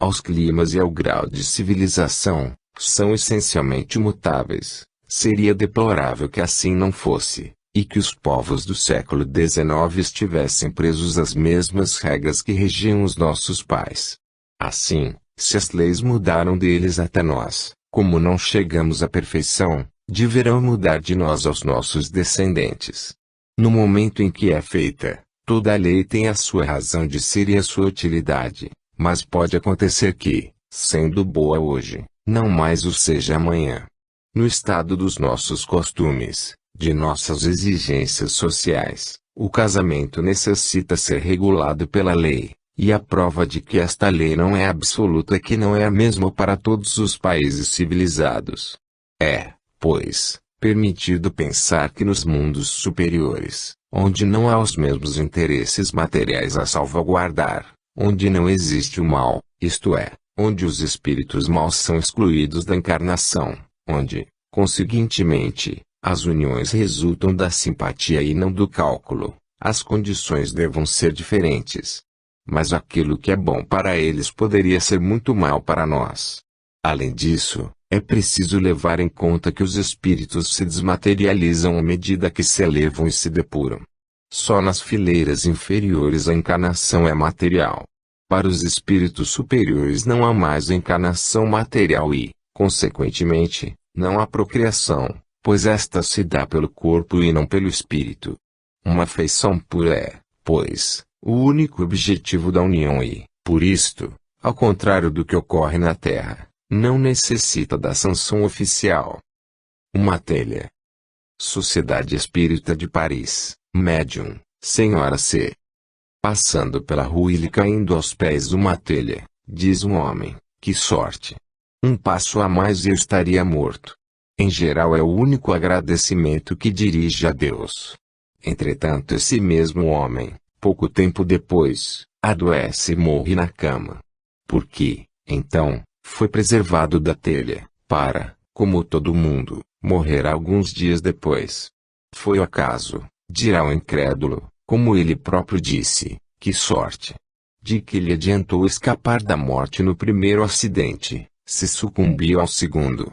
aos climas e ao grau de civilização, são essencialmente imutáveis. Seria deplorável que assim não fosse, e que os povos do século XIX estivessem presos às mesmas regras que regiam os nossos pais. Assim, se as leis mudaram deles até nós, como não chegamos à perfeição, deverão mudar de nós aos nossos descendentes. No momento em que é feita, toda a lei tem a sua razão de ser e a sua utilidade, mas pode acontecer que, sendo boa hoje, não mais o seja amanhã. No estado dos nossos costumes, de nossas exigências sociais, o casamento necessita ser regulado pela lei, e a prova de que esta lei não é absoluta é que não é a mesma para todos os países civilizados. É, pois, permitido pensar que nos mundos superiores, onde não há os mesmos interesses materiais a salvaguardar, onde não existe o mal, isto é, onde os espíritos maus são excluídos da encarnação, onde, conseguintemente, as uniões resultam da simpatia e não do cálculo, as condições devam ser diferentes. Mas aquilo que é bom para eles poderia ser muito mal para nós. Além disso, é preciso levar em conta que os espíritos se desmaterializam à medida que se elevam e se depuram. Só nas fileiras inferiores a encarnação é material. Para os espíritos superiores não há mais encarnação material e, consequentemente, não há procriação, pois esta se dá pelo corpo e não pelo espírito. Uma feição pura é, pois, o único objetivo da união e, por isto, ao contrário do que ocorre na Terra, não necessita da sanção oficial. Uma telha. Sociedade Espírita de Paris, Médium, Senhora C. Passando pela rua e lhe caindo aos pés uma telha, diz um homem, que sorte! Um passo a mais e eu estaria morto. Em geral é o único agradecimento que dirige a Deus. Entretanto esse mesmo homem, pouco tempo depois, adoece e morre na cama. Porque, então, foi preservado da telha, para, como todo mundo, morrer alguns dias depois. Foi o acaso, dirá o incrédulo, como ele próprio disse, que sorte! De que lhe adiantou escapar da morte no primeiro acidente, se sucumbiu ao segundo.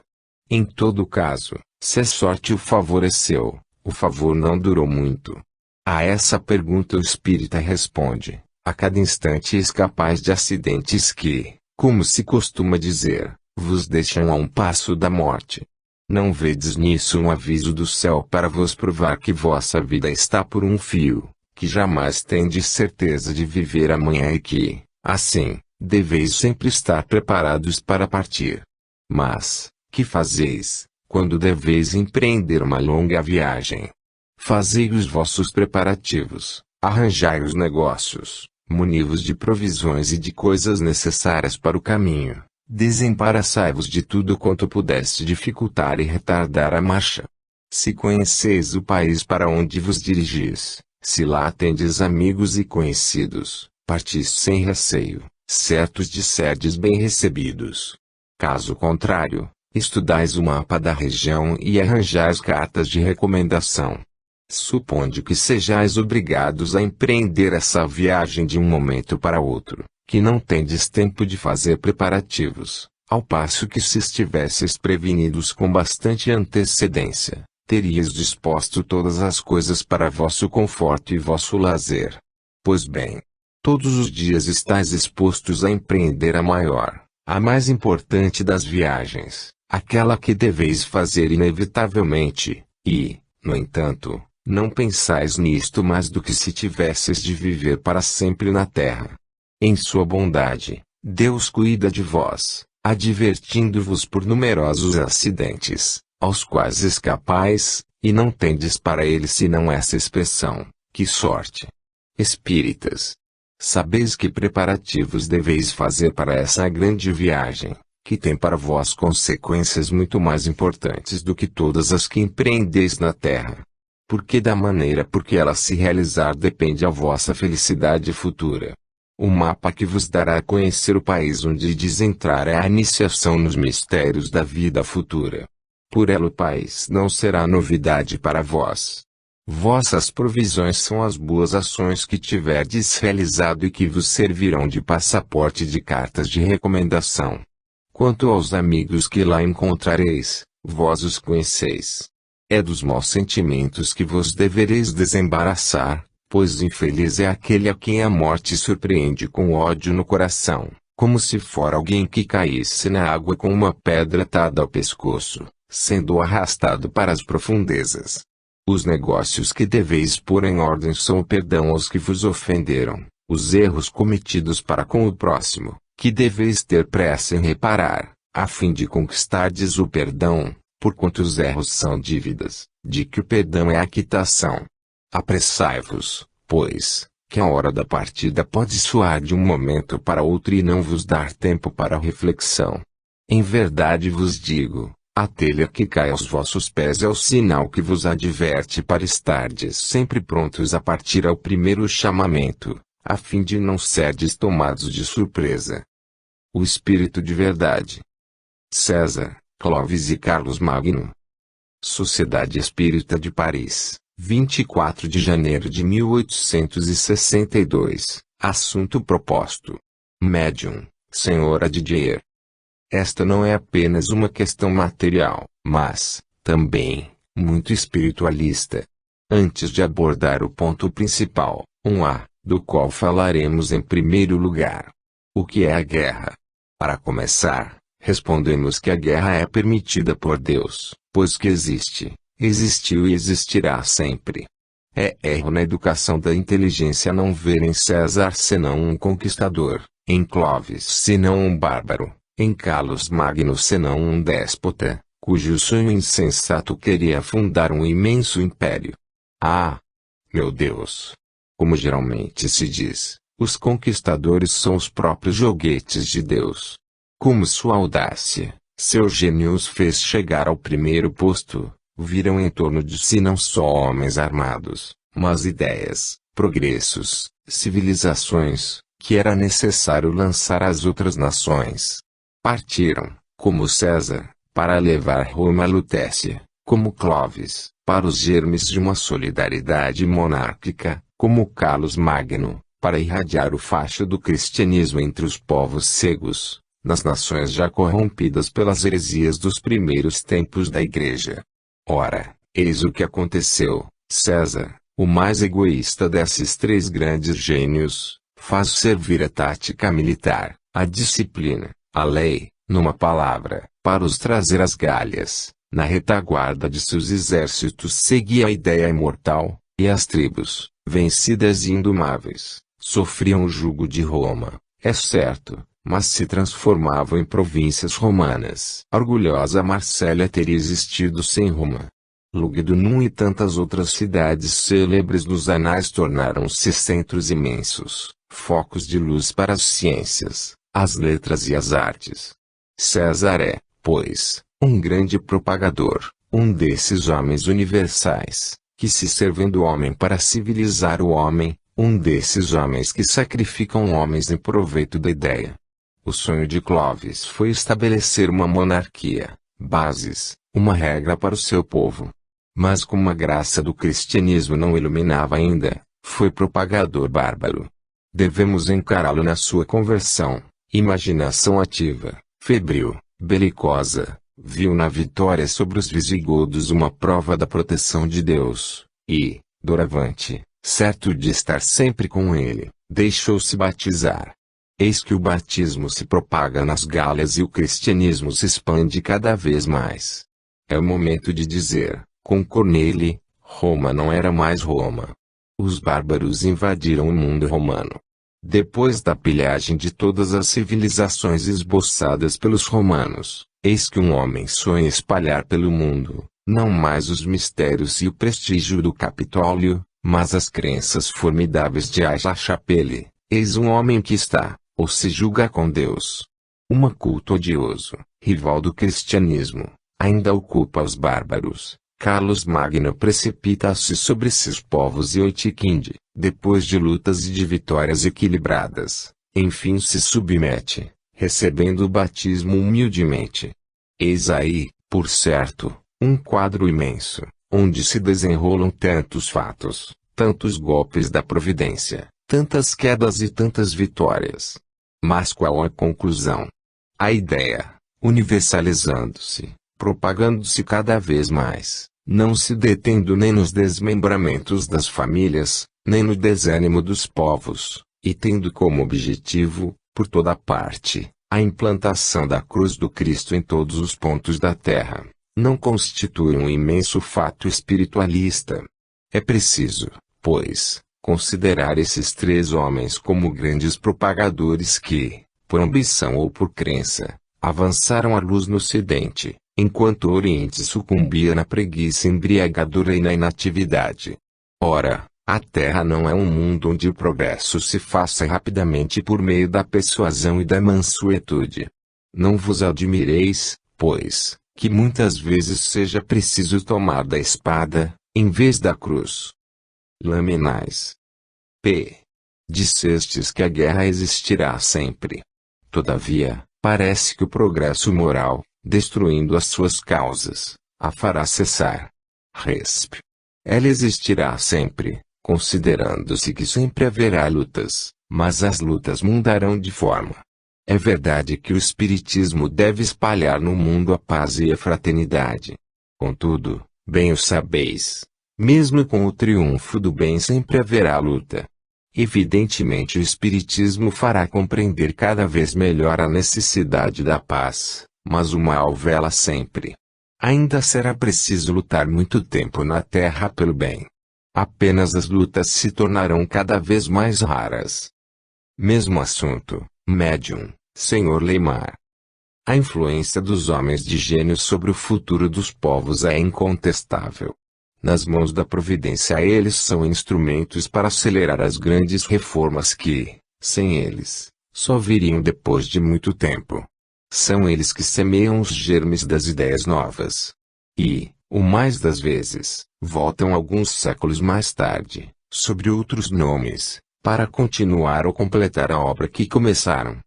Em todo caso, se a sorte o favoreceu, o favor não durou muito. A essa pergunta o espírita responde: a cada instante escapais de acidentes que, como se costuma dizer, vos deixam a um passo da morte. Não vedes nisso um aviso do céu para vos provar que vossa vida está por um fio, que jamais tendes certeza de viver amanhã e que, assim, deveis sempre estar preparados para partir. Mas, que fazeis, quando deveis empreender uma longa viagem? Fazei os vossos preparativos, arranjai os negócios, muni-vos de provisões e de coisas necessárias para o caminho, desembaraçai-vos de tudo quanto pudesse dificultar e retardar a marcha. Se conheceis o país para onde vos dirigis, se lá tendes amigos e conhecidos, partis sem receio, certos de serdes bem recebidos. Caso contrário, estudais o mapa da região e arranjais cartas de recomendação. Suponde que sejais obrigados a empreender essa viagem de um momento para outro, que não tendes tempo de fazer preparativos, ao passo que se estivesseis prevenidos com bastante antecedência, teríeis disposto todas as coisas para vosso conforto e vosso lazer. Pois bem, todos os dias estáis expostos a empreender a maior, a mais importante das viagens, aquela que deveis fazer inevitavelmente, e, no entanto, não pensais nisto mais do que se tivesseis de viver para sempre na terra. Em sua bondade, Deus cuida de vós, advertindo-vos por numerosos acidentes, aos quais escapais, e não tendes para ele senão essa expressão: que sorte! Espíritas, sabeis que preparativos deveis fazer para essa grande viagem, que tem para vós consequências muito mais importantes do que todas as que empreendeis na terra. Porque da maneira por que ela se realizar depende a vossa felicidade futura. O mapa que vos dará a conhecer o país onde ides entrar é a iniciação nos mistérios da vida futura. Por ela o país não será novidade para vós. Vossas provisões são as boas ações que tiverdes realizado e que vos servirão de passaporte de cartas de recomendação. Quanto aos amigos que lá encontrareis, vós os conheceis. É dos maus sentimentos que vos devereis desembaraçar, pois infeliz é aquele a quem a morte surpreende com ódio no coração, como se fora alguém que caísse na água com uma pedra atada ao pescoço, sendo arrastado para as profundezas. Os negócios que deveis pôr em ordem são o perdão aos que vos ofenderam, os erros cometidos para com o próximo, que deveis ter pressa em reparar, a fim de conquistardes o perdão, porquanto os erros são dívidas, de que o perdão é a quitação. Apressai-vos, pois, que a hora da partida pode soar de um momento para outro e não vos dar tempo para reflexão. Em verdade vos digo, a telha que cai aos vossos pés é o sinal que vos adverte para estardes sempre prontos a partir ao primeiro chamamento, a fim de não serdes tomados de surpresa. O Espírito de Verdade. César, Clovis e Carlos Magno. Sociedade Espírita de Paris, 24 de janeiro de 1862. Assunto proposto. Médium, Senhora Didier. Esta não é apenas uma questão material, mas, também, muito espiritualista. Antes de abordar o ponto principal, do qual falaremos em primeiro lugar. O que é a guerra? Para começar, respondemos que a guerra é permitida por Deus, pois que existe, existiu e existirá sempre. É erro na educação da inteligência não ver em César senão um conquistador, em Clovis senão um bárbaro, em Carlos Magno senão um déspota, cujo sonho insensato queria fundar um imenso império. Ah! Meu Deus! Como geralmente se diz, os conquistadores são os próprios joguetes de Deus. Como sua audácia, seu gênio os fez chegar ao primeiro posto, viram em torno de si não só homens armados, mas ideias, progressos, civilizações, que era necessário lançar às outras nações. Partiram, como César, para levar Roma à Lutécia, como Clovis, para os germes de uma solidariedade monárquica, como Carlos Magno, para irradiar o facho do cristianismo entre os povos cegos, nas nações já corrompidas pelas heresias dos primeiros tempos da Igreja. Ora, eis o que aconteceu. César, o mais egoísta desses três grandes gênios, faz servir a tática militar, a disciplina, a lei, numa palavra, para os trazer às galhas. Na retaguarda de seus exércitos seguia a ideia imortal, e as tribos, vencidas e indomáveis, sofriam o jugo de Roma, é certo, mas se transformavam em províncias romanas. A orgulhosa Marsella teria existido sem Roma. Lugdunum e tantas outras cidades célebres dos anais tornaram-se centros imensos, focos de luz para as ciências, as letras e as artes. César é, pois, um grande propagador, um desses homens universais, que se servem do homem para civilizar o homem, um desses homens que sacrificam homens em proveito da ideia. O sonho de Clovis foi estabelecer uma monarquia, bases, uma regra para o seu povo. Mas como a graça do cristianismo não iluminava ainda, foi propagador bárbaro. Devemos encará-lo na sua conversão, imaginação ativa, febril, belicosa, viu na vitória sobre os visigodos uma prova da proteção de Deus, e, doravante, certo de estar sempre com ele, deixou-se batizar. Eis que o batismo se propaga nas Gálias e o cristianismo se expande cada vez mais. É o momento de dizer, com Corneille, Roma não era mais Roma. Os bárbaros invadiram o mundo romano. Depois da pilhagem de todas as civilizações esboçadas pelos romanos, eis que um homem sonha espalhar pelo mundo, não mais os mistérios e o prestígio do Capitólio, mas as crenças formidáveis de Aix-la-Chapelle. Eis um homem que está, ou se julga com Deus. Um culto odioso, rival do cristianismo, ainda ocupa os bárbaros. Carlos Magno precipita-se sobre esses povos e Oitiquinde, depois de lutas e de vitórias equilibradas, enfim se submete, recebendo o batismo humildemente. Eis aí, por certo, um quadro imenso, onde se desenrolam tantos fatos, tantos golpes da providência, tantas quedas e tantas vitórias. Mas qual a conclusão? A ideia, universalizando-se, propagando-se cada vez mais, não se detendo nem nos desmembramentos das famílias, nem no desânimo dos povos, e tendo como objetivo, por toda parte, a implantação da cruz do Cristo em todos os pontos da terra, não constitui um imenso fato espiritualista. É preciso, pois, considerar esses três homens como grandes propagadores que, por ambição ou por crença, avançaram a luz no Ocidente, enquanto o Oriente sucumbia na preguiça embriagadora e na inatividade. Ora, a Terra não é um mundo onde o progresso se faça rapidamente por meio da persuasão e da mansuetude. Não vos admireis, pois, que muitas vezes seja preciso tomar da espada, em vez da cruz. Lamenais. P. Dissestes que a guerra existirá sempre. Todavia, parece que o progresso moral, destruindo as suas causas, a fará cessar. Resp. Ela existirá sempre, considerando-se que sempre haverá lutas, mas as lutas mudarão de forma. É verdade que o Espiritismo deve espalhar no mundo a paz e a fraternidade. Contudo, bem o sabeis, mesmo com o triunfo do bem sempre haverá luta. Evidentemente o Espiritismo fará compreender cada vez melhor a necessidade da paz, mas o mal vela sempre. Ainda será preciso lutar muito tempo na Terra pelo bem. Apenas as lutas se tornarão cada vez mais raras. Mesmo assunto, médium, Sr. Leymar. A influência dos homens de gênio sobre o futuro dos povos é incontestável. Nas mãos da providência eles são instrumentos para acelerar as grandes reformas que, sem eles, só viriam depois de muito tempo. São eles que semeiam os germes das ideias novas. E, o mais das vezes, voltam alguns séculos mais tarde, sobre outros nomes, para continuar ou completar a obra que começaram.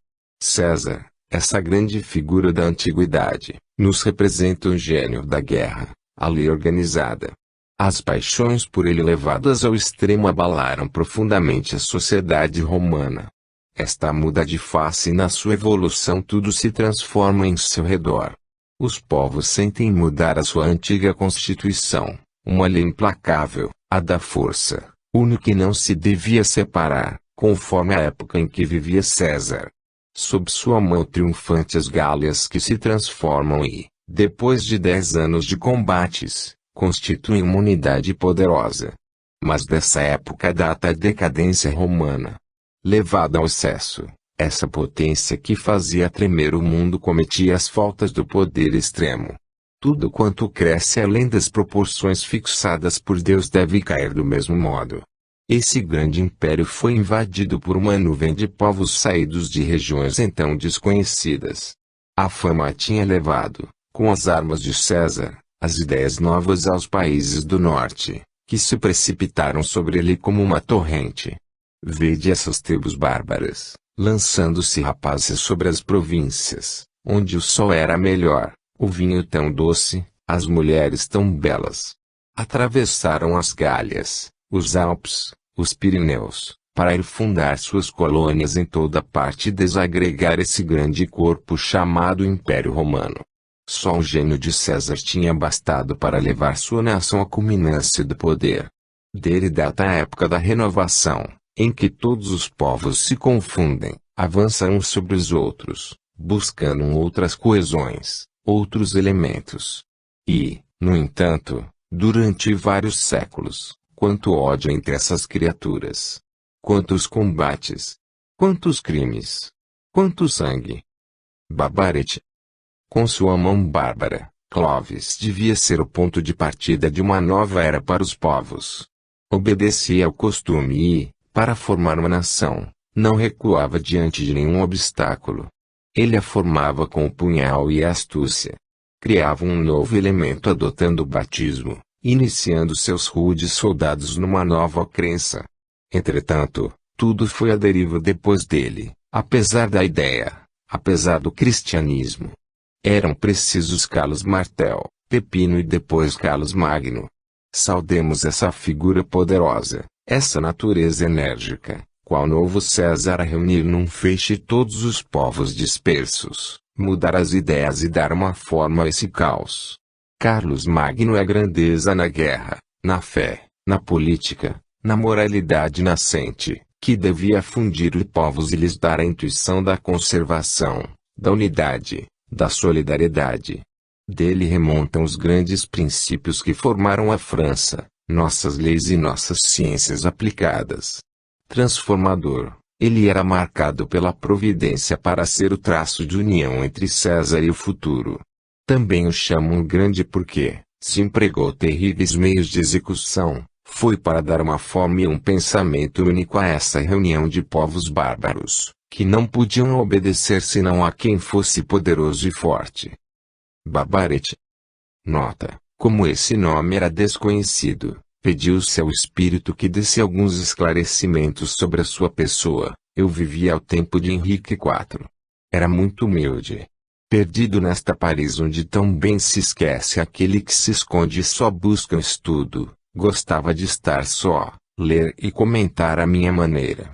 César, essa grande figura da antiguidade, nos representa o gênio da guerra, a lei organizada. As paixões por ele levadas ao extremo abalaram profundamente a sociedade romana. Esta muda de face e na sua evolução tudo se transforma em seu redor. Os povos sentem mudar a sua antiga constituição, uma lei implacável, a da força, única que não se devia separar, conforme a época em que vivia César. Sob sua mão triunfante as Gálias que se transformam e, depois de 10 anos de combates, constituem uma unidade poderosa. Mas dessa época data a decadência romana. Levada ao excesso, essa potência que fazia tremer o mundo cometia as faltas do poder extremo. Tudo quanto cresce além das proporções fixadas por Deus deve cair do mesmo modo. Esse grande império foi invadido por uma nuvem de povos saídos de regiões então desconhecidas. A fama tinha levado, com as armas de César, as ideias novas aos países do norte, que se precipitaram sobre ele como uma torrente. Vede essas tribos bárbaras, lançando-se rapazes sobre as províncias, onde o sol era melhor, o vinho tão doce, as mulheres tão belas. Atravessaram as Gálias, os Alpes, os Pirineus, para ir fundar suas colônias em toda parte e desagregar esse grande corpo chamado Império Romano. Só o gênio de César tinha bastado para levar sua nação à culminância do poder. Dele data a época da renovação, em que todos os povos se confundem, avançam uns sobre os outros, buscando outras coesões, outros elementos. E, no entanto, durante vários séculos, quanto ódio entre essas criaturas! Quantos combates! Quantos crimes! Quanto sangue! Babarete! Com sua mão bárbara, Clovis devia ser o ponto de partida de uma nova era para os povos. Obedecia ao costume e, para formar uma nação, não recuava diante de nenhum obstáculo. Ele a formava com o punhal e a astúcia. Criava um novo elemento adotando o batismo, iniciando seus rudes soldados numa nova crença. Entretanto, tudo foi à deriva depois dele, apesar da ideia, apesar do cristianismo. Eram precisos Carlos Martel, Pepino e depois Carlos Magno. Saudemos essa figura poderosa, essa natureza enérgica, qual novo César a reunir num feixe todos os povos dispersos, mudar as ideias e dar uma forma a esse caos. Carlos Magno é grandeza na guerra, na fé, na política, na moralidade nascente, que devia fundir os povos e lhes dar a intuição da conservação, da unidade, da solidariedade. Dele remontam os grandes princípios que formaram a França, nossas leis e nossas ciências aplicadas. Transformador, ele era marcado pela providência para ser o traço de união entre César e o futuro. Também o chamam grande porque, se empregou terríveis meios de execução, foi para dar uma forma e um pensamento único a essa reunião de povos bárbaros, que não podiam obedecer senão a quem fosse poderoso e forte. Babarete. Nota: como esse nome era desconhecido, pediu-se ao espírito que desse alguns esclarecimentos sobre a sua pessoa. Eu vivia ao tempo de Henrique IV. Era muito humilde. Perdido nesta Paris onde tão bem se esquece aquele que se esconde e só busca o estudo, gostava de estar só, ler e comentar à minha maneira.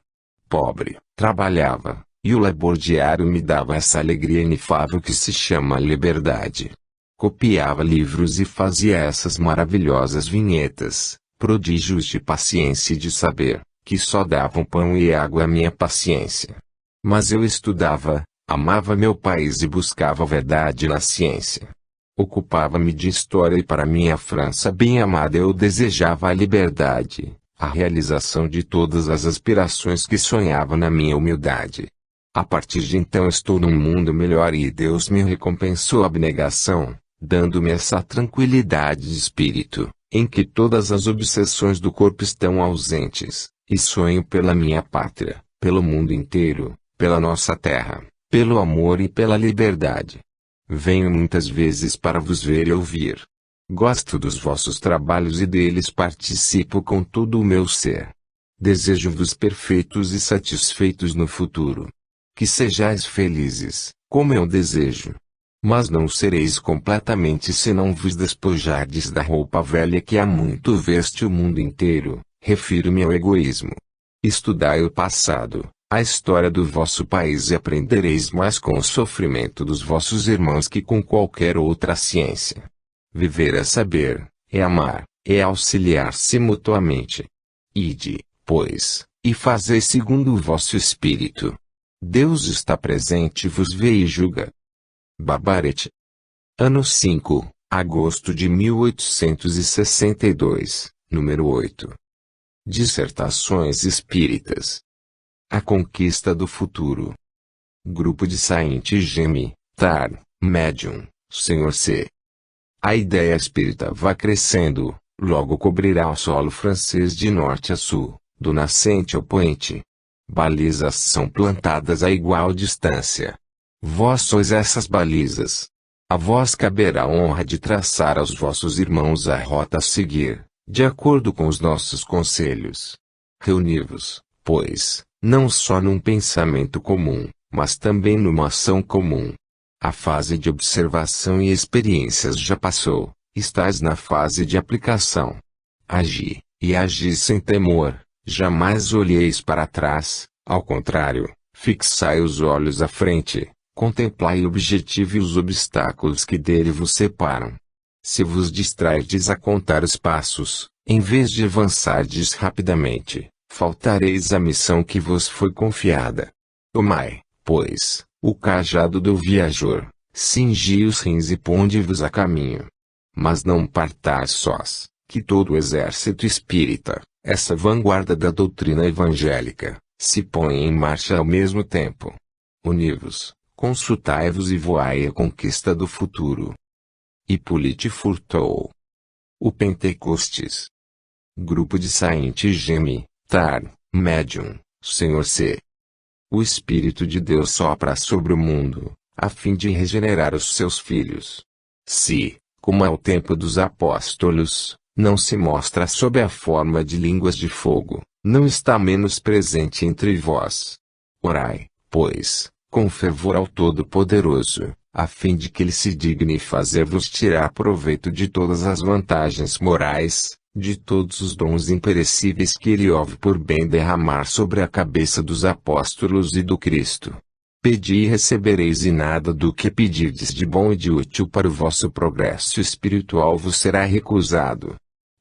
Pobre, trabalhava, e o labor diário me dava essa alegria inefável que se chama liberdade. Copiava livros e fazia essas maravilhosas vinhetas, prodígios de paciência e de saber, que só davam pão e água à minha paciência. Mas eu estudava, amava meu país e buscava a verdade na ciência. Ocupava-me de história e para minha França bem amada eu desejava a liberdade, a realização de todas as aspirações que sonhava na minha humildade. A partir de então estou num mundo melhor e Deus me recompensou a abnegação, dando-me essa tranquilidade de espírito, em que todas as obsessões do corpo estão ausentes, e sonho pela minha pátria, pelo mundo inteiro, pela nossa terra, pelo amor e pela liberdade. Venho muitas vezes para vos ver e ouvir. Gosto dos vossos trabalhos e deles participo com todo o meu ser. Desejo-vos perfeitos e satisfeitos no futuro. Que sejais felizes, como eu desejo. Mas não sereis completamente se não vos despojardes da roupa velha que há muito veste o mundo inteiro, refiro-me ao egoísmo. Estudai o passado, a história do vosso país e aprendereis mais com o sofrimento dos vossos irmãos que com qualquer outra ciência. Viver é saber, é amar, é auxiliar-se mutuamente. Ide, pois, e fazei segundo o vosso espírito. Deus está presente e vos vê e julga. Babarete. Ano 5, agosto de 1862, número 8. Dissertações Espíritas. A Conquista do Futuro. Grupo de Saint-Gemy, Tar, Médium, Sr. C. A ideia espírita vai crescendo, logo cobrirá o solo francês de norte a sul, do nascente ao poente. Balizas são plantadas a igual distância. Vós sois essas balizas. A vós caberá a honra de traçar aos vossos irmãos a rota a seguir, de acordo com os nossos conselhos. Reuni-vos, pois, não só num pensamento comum, mas também numa ação comum. A fase de observação e experiências já passou, estais na fase de aplicação. Agi, e agi sem temor. Jamais olheis para trás, ao contrário, fixai os olhos à frente, contemplai o objetivo e os obstáculos que dele vos separam. Se vos distrairdes a contar os passos, em vez de avançardes rapidamente, faltareis à missão que vos foi confiada. Tomai, pois, o cajado do viajor, cingi os rins e ponde-vos a caminho. Mas não partais sós, que todo o exército espírita, essa vanguarda da doutrina evangélica, se põe em marcha ao mesmo tempo. Uni-vos, consultai-vos e voai à conquista do futuro. Hippolyte Furtou. O Pentecostes. Grupo de Saint-Gemy, Tar, Médium, Sr. C. O Espírito de Deus sopra sobre o mundo, a fim de regenerar os seus filhos. Se, como ao tempo dos apóstolos, não se mostra sob a forma de línguas de fogo, não está menos presente entre vós. Orai, pois, com fervor ao Todo-Poderoso, a fim de que ele se digne fazer-vos tirar proveito de todas as vantagens morais, de todos os dons imperecíveis que ele houve por bem derramar sobre a cabeça dos apóstolos e do Cristo. Pedi e recebereis, e nada do que pedirdes de bom e de útil para o vosso progresso espiritual vos será recusado.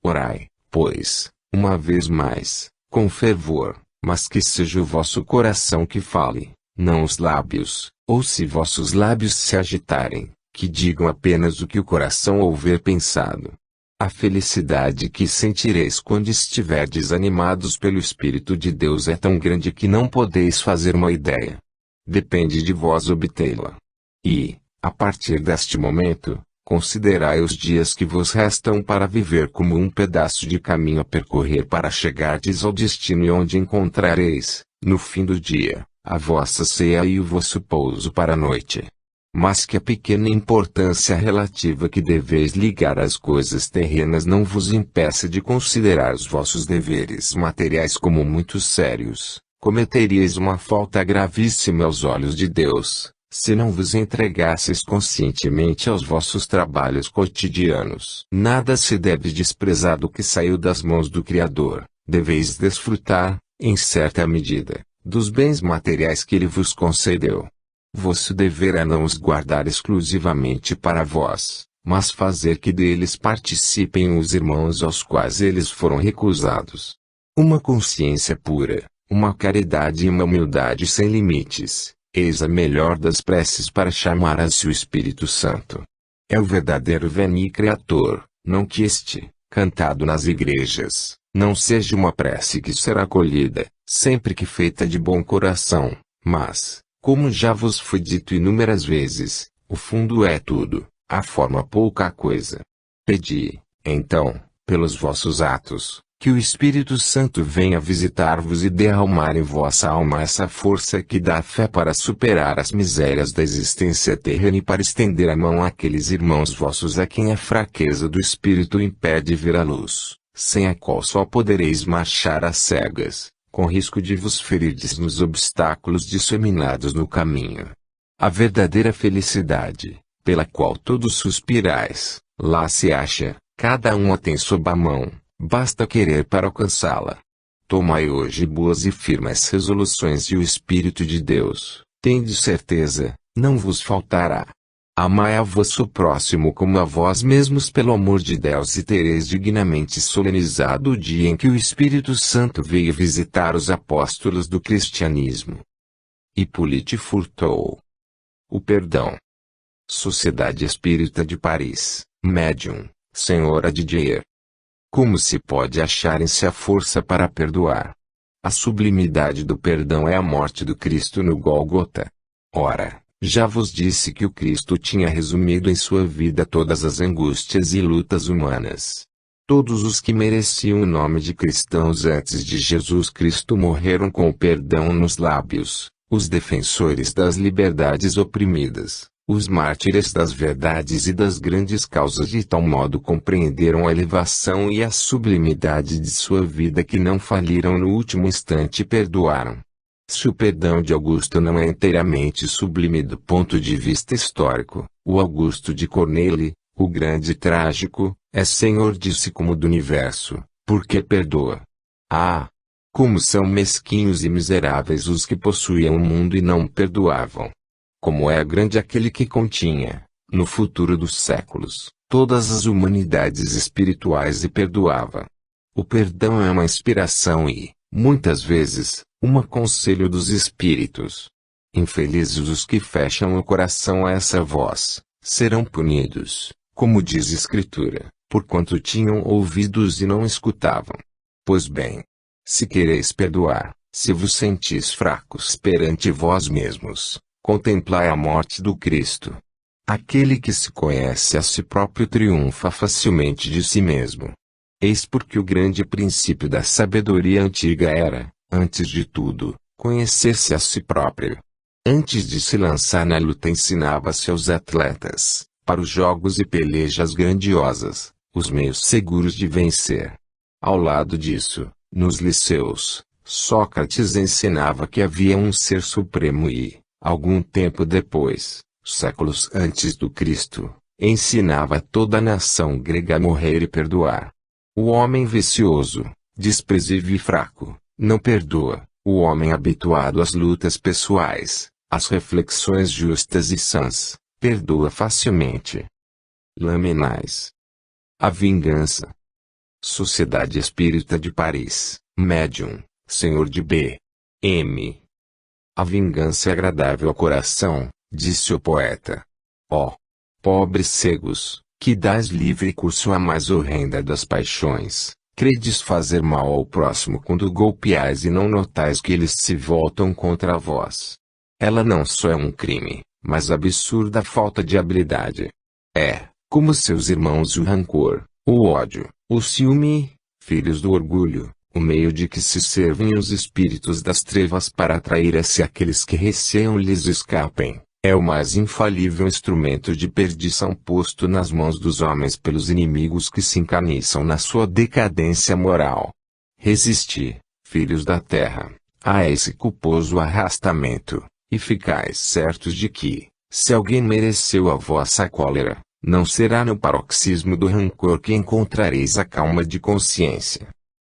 Orai, pois, uma vez mais, com fervor, mas que seja o vosso coração que fale, não os lábios, ou se vossos lábios se agitarem, que digam apenas o que o coração houver pensado. A felicidade que sentireis quando estiverdes animados pelo Espírito de Deus é tão grande que não podeis fazer uma ideia. Depende de vós obtê-la. E, a partir deste momento, considerai os dias que vos restam para viver como um pedaço de caminho a percorrer para chegardes ao destino, e onde encontrareis, no fim do dia, a vossa ceia e o vosso pouso para a noite. Mas que a pequena importância relativa que deveis ligar às coisas terrenas não vos impeça de considerar os vossos deveres materiais como muito sérios. Cometeríeis uma falta gravíssima aos olhos de Deus, se não vos entregasseis conscientemente aos vossos trabalhos cotidianos. Nada se deve desprezar do que saiu das mãos do Criador. Deveis desfrutar, em certa medida, dos bens materiais que ele vos concedeu. Vosso dever é não os guardar exclusivamente para vós, mas fazer que deles participem os irmãos aos quais eles foram recusados. Uma consciência pura, uma caridade e uma humildade sem limites, eis a melhor das preces para chamar a si o Espírito Santo. É o verdadeiro Veni Creator, não que este, cantado nas igrejas, não seja uma prece que será acolhida, sempre que feita de bom coração, mas, como já vos foi dito inúmeras vezes, o fundo é tudo, a forma pouca coisa. Pedi, então, pelos vossos atos, que o Espírito Santo venha visitar-vos e derramar em vossa alma essa força que dá fé para superar as misérias da existência terrena e para estender a mão àqueles irmãos vossos a quem a fraqueza do espírito impede ver a luz, sem a qual só podereis marchar às cegas, com risco de vos ferirdes nos obstáculos disseminados no caminho. A verdadeira felicidade, pela qual todos suspirais, lá se acha, cada um a tem sob a mão. Basta querer para alcançá-la. Tomai hoje boas e firmes resoluções e o Espírito de Deus, tende certeza, não vos faltará. Amai a vosso próximo como a vós mesmos pelo amor de Deus, e tereis dignamente solenizado o dia em que o Espírito Santo veio visitar os apóstolos do cristianismo. Hippolyte Furtou. O perdão. Sociedade Espírita de Paris, Médium, Senhora Didier. Como se pode achar em si a força para perdoar? A sublimidade do perdão é a morte do Cristo no Gólgota. Ora, já vos disse que o Cristo tinha resumido em sua vida todas as angústias e lutas humanas. Todos os que mereciam o nome de cristãos antes de Jesus Cristo morreram com o perdão nos lábios, os defensores das liberdades oprimidas, os mártires das verdades e das grandes causas, de tal modo compreenderam a elevação e a sublimidade de sua vida que não faliram no último instante e perdoaram. Se o perdão de Augusto não é inteiramente sublime do ponto de vista histórico, o Augusto de Corneille, o grande e trágico, é senhor de si como do universo, porque perdoa. Ah! Como são mesquinhos e miseráveis os que possuíam o mundo e não perdoavam! Como é grande aquele que continha, no futuro dos séculos, todas as humanidades espirituais e perdoava. O perdão é uma inspiração e, muitas vezes, um conselho dos espíritos. Infelizes os que fecham o coração a essa voz, serão punidos, como diz a Escritura, porquanto tinham ouvidos e não escutavam. Pois bem, se quereis perdoar, se vos sentis fracos perante vós mesmos, contemplai a morte do Cristo. Aquele que se conhece a si próprio triunfa facilmente de si mesmo. Eis porque o grande princípio da sabedoria antiga era, antes de tudo, conhecer-se a si próprio. Antes de se lançar na luta, ensinava-se aos atletas, para os jogos e pelejas grandiosas, os meios seguros de vencer. Ao lado disso, nos liceus, Sócrates ensinava que havia um ser supremo e, algum tempo depois, séculos antes do Cristo, ensinava toda a nação grega a morrer e perdoar. O homem vicioso, desprezível e fraco, não perdoa. O homem habituado às lutas pessoais, às reflexões justas e sãs, perdoa facilmente. Lamenais. A vingança. Sociedade Espírita de Paris, Médium, Senhor de B. M. A vingança é agradável ao coração, disse o poeta. Ó, pobres cegos, que dás livre curso à mais horrenda das paixões, credes fazer mal ao próximo quando golpeais e não notais que eles se voltam contra vós. Ela não só é um crime, mas absurda falta de habilidade. É, como seus irmãos o rancor, o ódio, o ciúme, filhos do orgulho, o meio de que se servem os espíritos das trevas para atrair a si aqueles que receiam lhes escapem. É o mais infalível instrumento de perdição posto nas mãos dos homens pelos inimigos que se encaniçam na sua decadência moral. Resisti, filhos da terra, a esse culposo arrastamento, e ficais certos de que, se alguém mereceu a vossa cólera, não será no paroxismo do rancor que encontrareis a calma de consciência.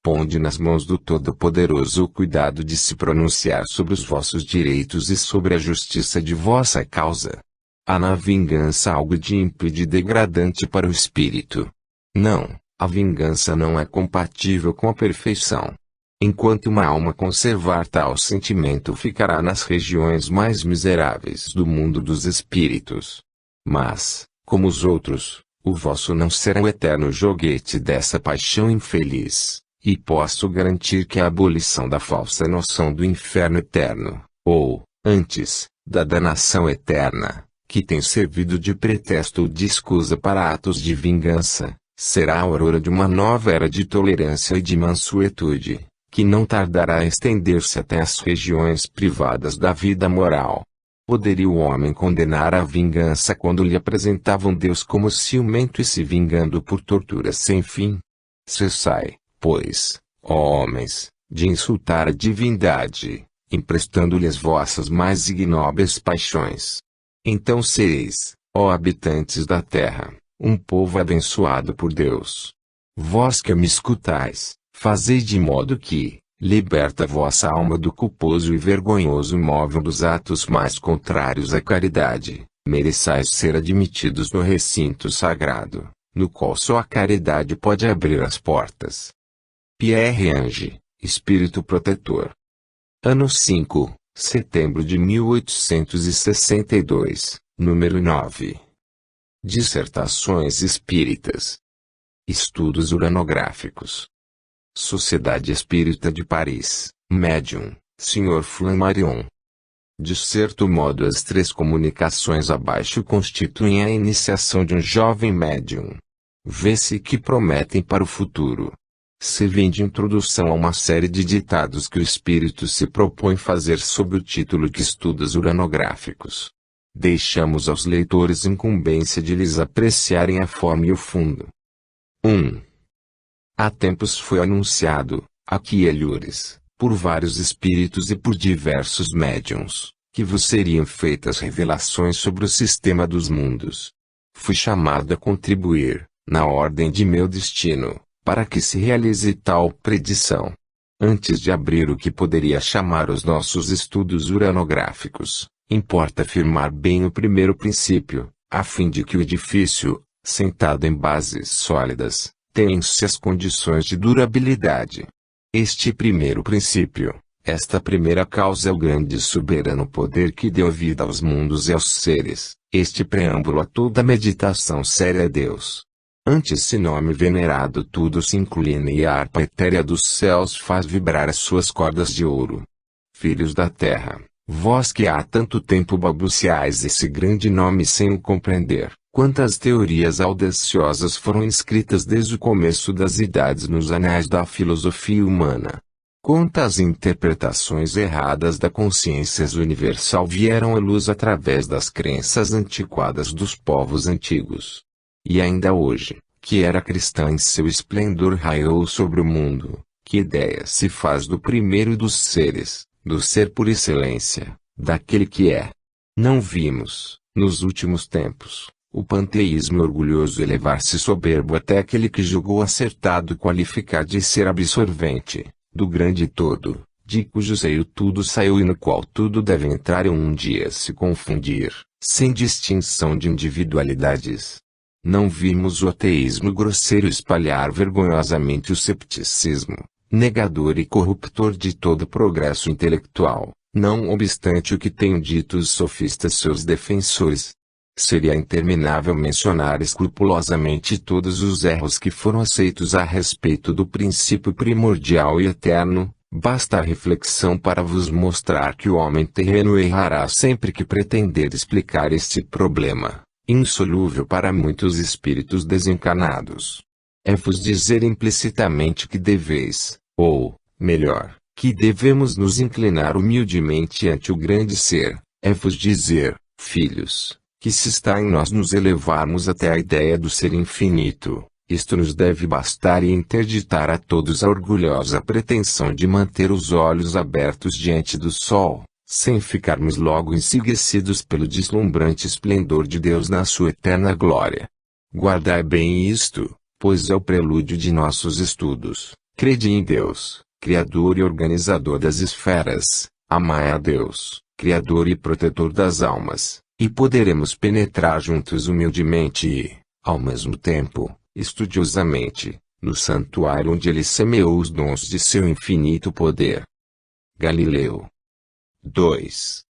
Ponde nas mãos do Todo-Poderoso o cuidado de se pronunciar sobre os vossos direitos e sobre a justiça de vossa causa. Há na vingança algo de ímpio e de degradante para o espírito. Não, a vingança não é compatível com a perfeição. Enquanto uma alma conservar tal sentimento, ficará nas regiões mais miseráveis do mundo dos espíritos. Mas, como os outros, o vosso não será o eterno joguete dessa paixão infeliz. E posso garantir que a abolição da falsa noção do inferno eterno, ou, antes, da danação eterna, que tem servido de pretexto ou de escusa para atos de vingança, será a aurora de uma nova era de tolerância e de mansuetude, que não tardará a estender-se até as regiões privadas da vida moral. Poderia o homem condenar a vingança quando lhe apresentavam Deus como ciumento e se vingando por torturas sem fim? Cessai, pois, ó homens, de insultar a divindade, emprestando-lhe as vossas mais ignóbeis paixões. Então sereis, ó habitantes da terra, um povo abençoado por Deus. Vós que me escutais, fazei de modo que, liberta vossa alma do culposo e vergonhoso móvel dos atos mais contrários à caridade, mereçais ser admitidos no recinto sagrado, no qual só a caridade pode abrir as portas. Pierre Ange, Espírito Protetor. Ano 5, setembro de 1862, número 9. Dissertações Espíritas. Estudos Uranográficos. Sociedade Espírita de Paris, Médium, Sr. Flammarion. De certo modo, as três comunicações abaixo constituem a iniciação de um jovem médium. Vê-se que prometem para o futuro. Servem de introdução a uma série de ditados que o espírito se propõe fazer sob o título de Estudos Uranográficos. Deixamos aos leitores incumbência de lhes apreciarem a forma e o fundo. 1. Há tempos foi anunciado, aqui Alhures, por vários espíritos e por diversos médiuns, que vos seriam feitas revelações sobre o sistema dos mundos. Fui chamado a contribuir, na ordem de meu destino, para que se realize tal predição. Antes de abrir o que poderia chamar os nossos estudos uranográficos, importa afirmar bem o primeiro princípio, a fim de que o edifício, sentado em bases sólidas, tenha-se as condições de durabilidade. Este primeiro princípio, esta primeira causa é o grande e soberano poder que deu vida aos mundos e aos seres, este preâmbulo a toda meditação séria é Deus. Ante esse nome venerado tudo se inclina e a harpa etérea dos céus faz vibrar as suas cordas de ouro. Filhos da terra, vós que há tanto tempo balbuciais esse grande nome sem o compreender, quantas teorias audaciosas foram escritas desde o começo das idades nos anais da filosofia humana. Quantas interpretações erradas da consciência universal vieram à luz através das crenças antiquadas dos povos antigos. E ainda hoje, que era cristã em seu esplendor raiou sobre o mundo, que ideia se faz do primeiro dos seres, do ser por excelência, daquele que é. Não vimos, nos últimos tempos, o panteísmo orgulhoso elevar-se soberbo até aquele que julgou acertado qualificar de ser absorvente, do grande todo, de cujo seio tudo saiu e no qual tudo deve entrar e um dia se confundir, sem distinção de individualidades. Não vimos o ateísmo grosseiro espalhar vergonhosamente o cepticismo, negador e corruptor de todo progresso intelectual, não obstante o que tenham dito os sofistas seus defensores. Seria interminável mencionar escrupulosamente todos os erros que foram aceitos a respeito do princípio primordial e eterno, basta a reflexão para vos mostrar que o homem terreno errará sempre que pretender explicar este problema, insolúvel para muitos espíritos desencarnados. É vos dizer implicitamente que deveis, ou, melhor, que devemos nos inclinar humildemente ante o grande ser, é vos dizer, filhos, que se está em nós nos elevarmos até a ideia do ser infinito, isto nos deve bastar e interditar a todos a orgulhosa pretensão de manter os olhos abertos diante do sol, sem ficarmos logo enseguecidos pelo deslumbrante esplendor de Deus na sua eterna glória. Guardai bem isto, pois é o prelúdio de nossos estudos. Crede em Deus, Criador e organizador das esferas, amai a Deus, Criador e protetor das almas, e poderemos penetrar juntos humildemente e, ao mesmo tempo, estudiosamente, no santuário onde ele semeou os dons de seu infinito poder. Galileu. 2.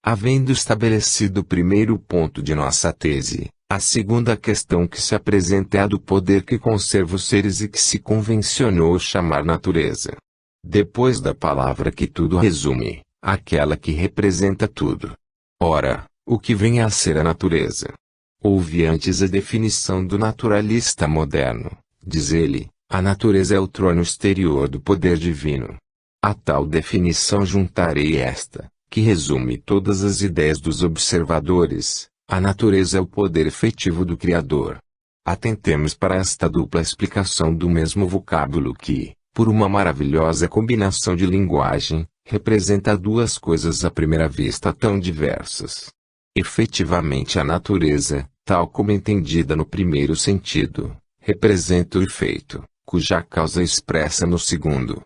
Havendo estabelecido o primeiro ponto de nossa tese, a segunda questão que se apresenta é a do poder que conserva os seres e que se convencionou chamar natureza. Depois da palavra que tudo resume, aquela que representa tudo. Ora, o que vem a ser a natureza? Houve antes a definição do naturalista moderno. Diz ele, a natureza é o trono exterior do poder divino. A tal definição juntarei esta, que resume todas as ideias dos observadores. A natureza é o poder efetivo do Criador. Atentemos para esta dupla explicação do mesmo vocábulo que, por uma maravilhosa combinação de linguagem, representa duas coisas à primeira vista tão diversas. Efetivamente a natureza, tal como entendida no primeiro sentido, representa o efeito, cuja causa expressa no segundo.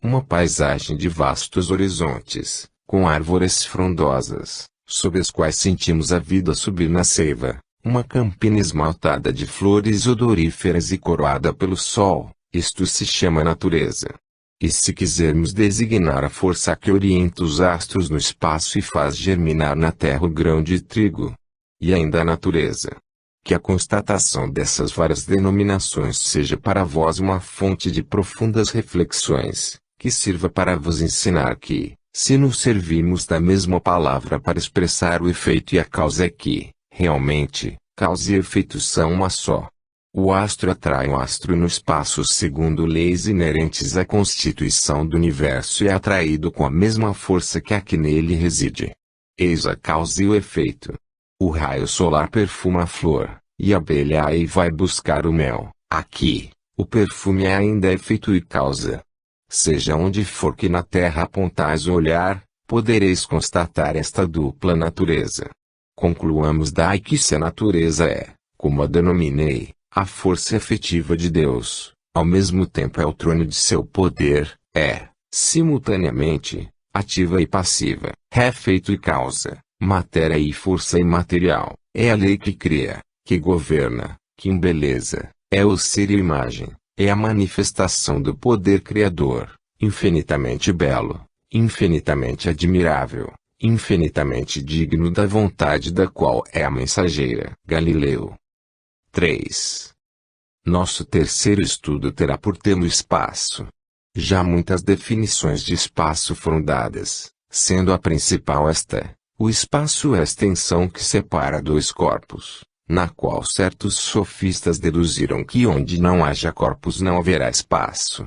Uma paisagem de vastos horizontes, com árvores frondosas, sob as quais sentimos a vida subir na seiva, uma campina esmaltada de flores odoríferas e coroada pelo sol, isto se chama natureza. E se quisermos designar a força que orienta os astros no espaço e faz germinar na terra o grão de trigo, e ainda a natureza. Que a constatação dessas várias denominações seja para vós uma fonte de profundas reflexões, que sirva para vos ensinar que, se nos servirmos da mesma palavra para expressar o efeito e a causa é que, realmente, causa e efeito são uma só. O astro atrai o astro no espaço segundo leis inerentes à constituição do universo e é atraído com a mesma força que a que nele reside. Eis a causa e o efeito. O raio solar perfuma a flor, e a abelha aí vai buscar o mel. Aqui, o perfume é ainda efeito e causa. Seja onde for que na terra apontais o olhar, podereis constatar esta dupla natureza. Concluamos daí que se a natureza é, como a denominei, a força efetiva de Deus, ao mesmo tempo é o trono de seu poder, é, simultaneamente, ativa e passiva, efeito e causa, matéria e força imaterial, é a lei que cria, que governa, que embeleza, é o ser e imagem, é a manifestação do poder criador, infinitamente belo, infinitamente admirável, infinitamente digno da vontade da qual é a mensageira. Galileu. 3. Nosso terceiro estudo terá por tema o espaço. Já muitas definições de espaço foram dadas, sendo a principal esta: o espaço é a extensão que separa dois corpos, na qual certos sofistas deduziram que onde não haja corpos não haverá espaço.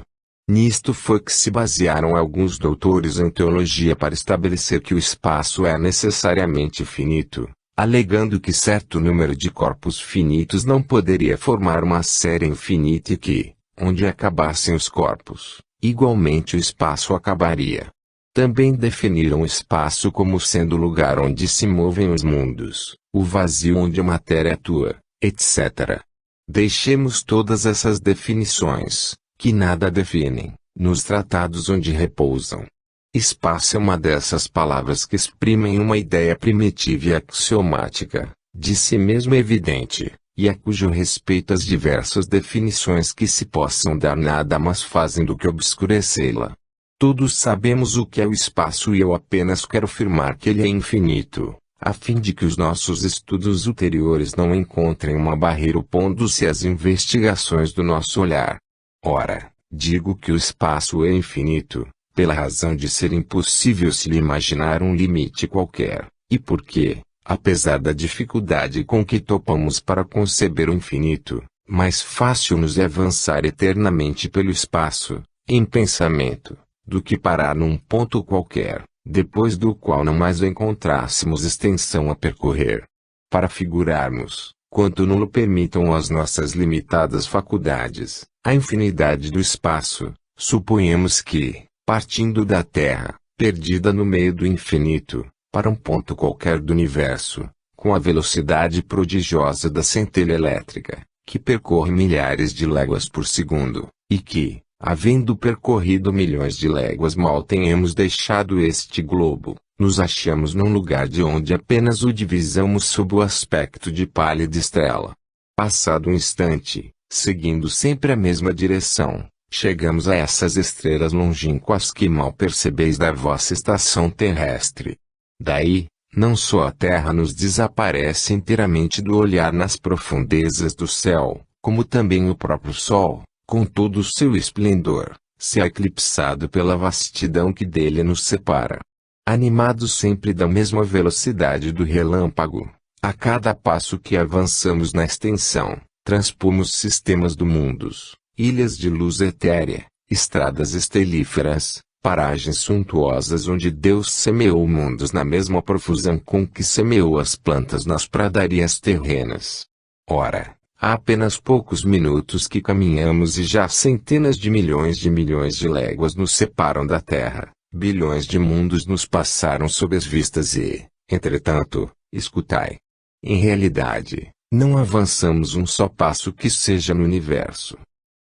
Nisto foi que se basearam alguns doutores em teologia para estabelecer que o espaço é necessariamente finito, alegando que certo número de corpos finitos não poderia formar uma série infinita e que, onde acabassem os corpos, igualmente o espaço acabaria. Também definiram o espaço como sendo o lugar onde se movem os mundos, o vazio onde a matéria atua, etc. Deixemos todas essas definições, que nada definem, nos tratados onde repousam. Espaço é uma dessas palavras que exprimem uma ideia primitiva e axiomática, de si mesmo evidente, e a cujo respeito as diversas definições que se possam dar nada mais fazem do que obscurecê-la. Todos sabemos o que é o espaço e eu apenas quero afirmar que ele é infinito, a fim de que os nossos estudos ulteriores não encontrem uma barreira opondo-se às investigações do nosso olhar. Ora, digo que o espaço é infinito, pela razão de ser impossível se lhe imaginar um limite qualquer, e porque, apesar da dificuldade com que topamos para conceber o infinito, mais fácil nos é avançar eternamente pelo espaço, em pensamento, do que parar num ponto qualquer, depois do qual não mais encontrássemos extensão a percorrer. Para figurarmos, quanto nulo permitam as nossas limitadas faculdades, a infinidade do espaço, suponhamos que, partindo da Terra, perdida no meio do infinito, para um ponto qualquer do universo, com a velocidade prodigiosa da centelha elétrica, que percorre milhares de léguas por segundo, e que, havendo percorrido milhões de léguas mal tenhamos deixado este globo, nos achamos num lugar de onde apenas o divisamos sob o aspecto de pálida estrela. Passado um instante, seguindo sempre a mesma direção, chegamos a essas estrelas longínquas que mal percebeis da vossa estação terrestre. Daí, não só a Terra nos desaparece inteiramente do olhar nas profundezas do céu, como também o próprio Sol, com todo o seu esplendor, se é eclipsado pela vastidão que dele nos separa. Animados sempre da mesma velocidade do relâmpago, a cada passo que avançamos na extensão, transpomos sistemas do mundos, ilhas de luz etérea, estradas estelíferas, paragens suntuosas onde Deus semeou mundos na mesma profusão com que semeou as plantas nas pradarias terrenas. Ora, há apenas poucos minutos que caminhamos e já centenas de milhões de léguas nos separam da Terra, bilhões de mundos nos passaram sob as vistas e, entretanto, escutai. Em realidade, não avançamos um só passo que seja no universo.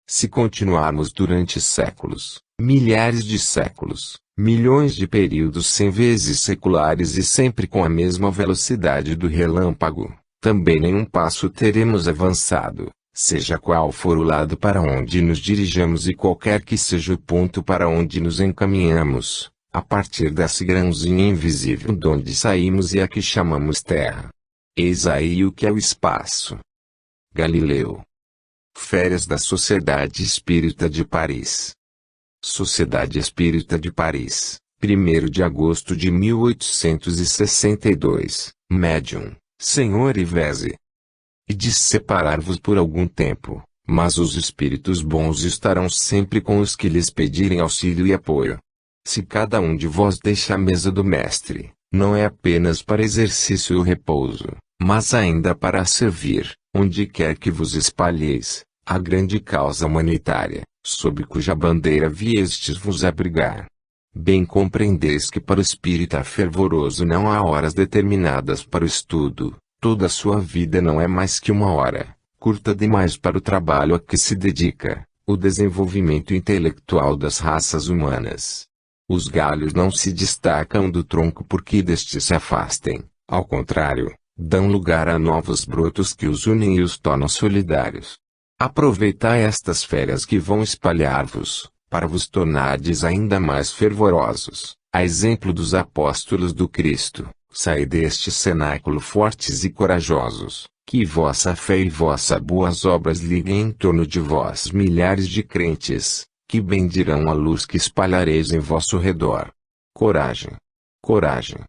Se continuarmos durante séculos, milhares de séculos, milhões de períodos sem vezes seculares e sempre com a mesma velocidade do relâmpago, também nenhum passo teremos avançado, seja qual for o lado para onde nos dirijamos e qualquer que seja o ponto para onde nos encaminhamos, a partir desse grãozinho invisível de onde saímos e a que chamamos Terra. Eis aí o que é o espaço. Galileu. Férias da Sociedade Espírita de Paris. Sociedade Espírita de Paris, 1º de agosto de 1862, Médium, Senhor Ivese. E de separar-vos por algum tempo, mas os espíritos bons estarão sempre com os que lhes pedirem auxílio e apoio. Se cada um de vós deixa a mesa do mestre, não é apenas para exercício ou repouso, mas ainda para servir, onde quer que vos espalheis, a grande causa humanitária, sob cuja bandeira viestes vos abrigar. Bem compreendeis que para o espírita fervoroso não há horas determinadas para o estudo, toda a sua vida não é mais que uma hora, curta demais para o trabalho a que se dedica, o desenvolvimento intelectual das raças humanas. Os galhos não se destacam do tronco porque deste se afastem, ao contrário, dão lugar a novos brotos que os unem e os tornam solidários. Aproveitai estas férias que vão espalhar-vos, para vos tornardes ainda mais fervorosos, a exemplo dos apóstolos do Cristo. Saí deste cenáculo fortes e corajosos, que vossa fé e vossas boas obras liguem em torno de vós milhares de crentes, que bendirão a luz que espalhareis em vosso redor. Coragem! Coragem!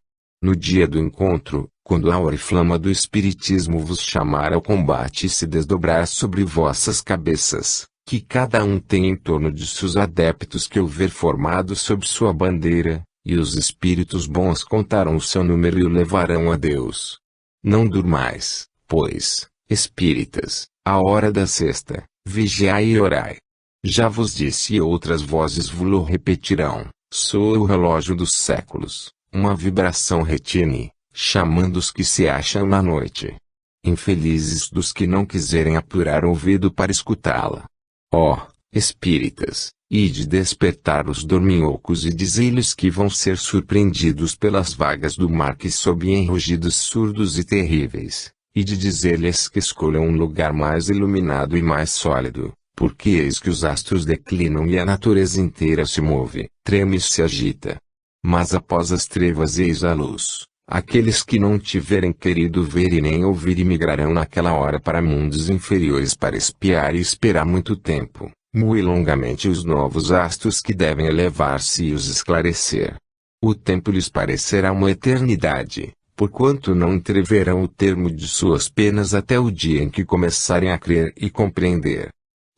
No dia do encontro, quando a oriflama do Espiritismo vos chamar ao combate e se desdobrar sobre vossas cabeças, que cada um tenha em torno de seus adeptos que houver formado sob sua bandeira, e os espíritos bons contarão o seu número e o levarão a Deus. Não durmais, pois, espíritas, à hora da sexta, vigiai e orai. Já vos disse e outras vozes vo-lo repetirão, Soa o relógio dos séculos, uma vibração retine, chamando os que se acham na noite. Infelizes dos que não quiserem apurar o ouvido para escutá-la. Ó, espíritas, ide despertar os dorminhocos e dizei-lhes que vão ser surpreendidos pelas vagas do mar que sob em rugidos surdos e terríveis, e de dizer-lhes que escolham um lugar mais iluminado e mais sólido, porque eis que os astros declinam e a natureza inteira se move, treme e se agita. Mas após as trevas eis a luz. Aqueles que não tiverem querido ver e nem ouvir migrarão naquela hora para mundos inferiores para espiar e esperar muito tempo, muito longamente os novos astros que devem elevar-se e os esclarecer. O tempo lhes parecerá uma eternidade, porquanto não entreverão o termo de suas penas até o dia em que começarem a crer e compreender.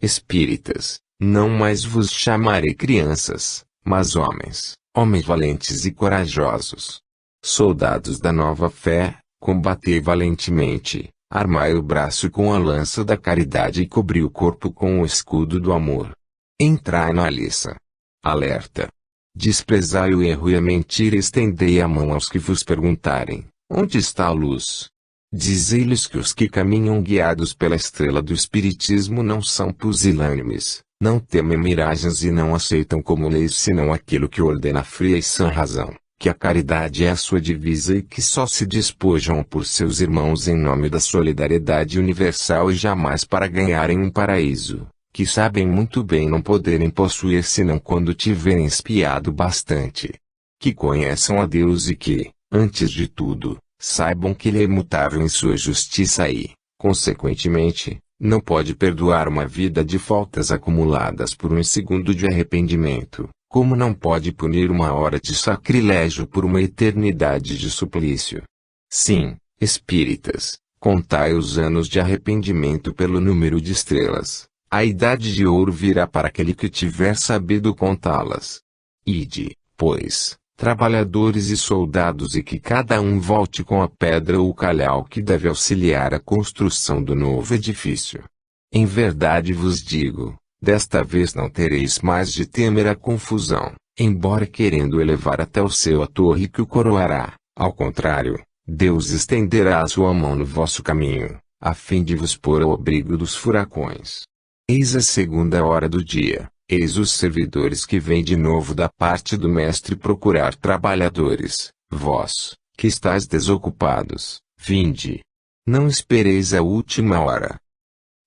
Espíritas, não mais vos chamarei crianças, mas homens, homens valentes e corajosos. Soldados da nova fé, combatei valentemente, armai o braço com a lança da caridade e cobri o corpo com o escudo do amor. Entrai na liça. Alerta. Desprezai o erro e a mentira e estendei a mão aos que vos perguntarem, onde está a luz? Dizei-lhes que os que caminham guiados pela estrela do Espiritismo não são pusilânimes, não temem miragens e não aceitam como leis senão aquilo que ordena a fria e sã razão. Que a caridade é a sua divisa e que só se despojam por seus irmãos em nome da solidariedade universal e jamais para ganharem um paraíso, que sabem muito bem não poderem possuir senão quando tiverem espiado bastante. Que conheçam a Deus e que, antes de tudo, saibam que Ele é imutável em sua justiça e, consequentemente, não pode perdoar uma vida de faltas acumuladas por um segundo de arrependimento. Como não pode punir uma hora de sacrilégio por uma eternidade de suplício. Sim, espíritas, contai os anos de arrependimento pelo número de estrelas. A idade de ouro virá para aquele que tiver sabido contá-las. Ide, pois, trabalhadores e soldados e que cada um volte com a pedra ou o calhau que deve auxiliar a construção do novo edifício. Em verdade vos digo, desta vez não tereis mais de temer a confusão, embora querendo elevar até o céu a torre que o coroará. Ao contrário, Deus estenderá a sua mão no vosso caminho, a fim de vos pôr ao abrigo dos furacões. Eis a segunda hora do dia, eis os servidores que vêm de novo da parte do Mestre procurar trabalhadores. Vós, que estáis desocupados, vinde. Não espereis a última hora.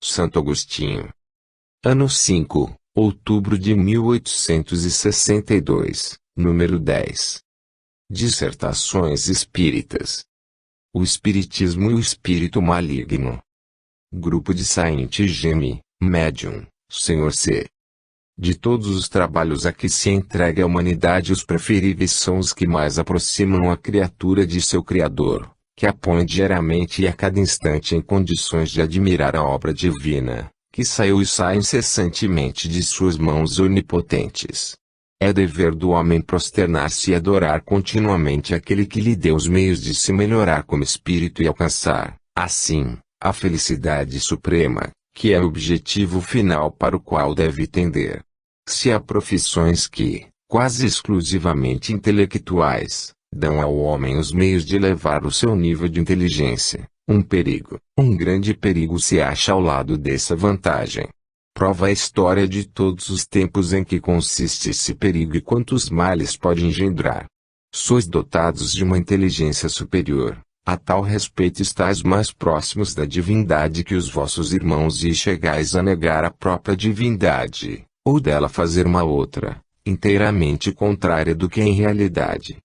Santo Agostinho. Ano 5, outubro de 1862, número 10. Dissertações Espíritas. O Espiritismo e o Espírito Maligno. Grupo de Saint-Gemme, Médium, Sr. C. De todos os trabalhos a que se entrega a humanidade, os preferíveis são os que mais aproximam a criatura de seu Criador, que a põe diariamente e a cada instante em condições de admirar a obra divina, que saiu e sai incessantemente de suas mãos onipotentes. É dever do homem prosternar-se e adorar continuamente aquele que lhe deu os meios de se melhorar como espírito e alcançar, assim, a felicidade suprema, que é o objetivo final para o qual deve tender. Se há profissões que, quase exclusivamente intelectuais, dão ao homem os meios de elevar o seu nível de inteligência, um grande perigo se acha ao lado dessa vantagem. Prova a história de todos os tempos em que consiste esse perigo e quantos males pode engendrar. Sois dotados de uma inteligência superior, a tal respeito estáis mais próximos da divindade que os vossos irmãos e chegais a negar a própria divindade, ou dela fazer uma outra, inteiramente contrária do que em realidade.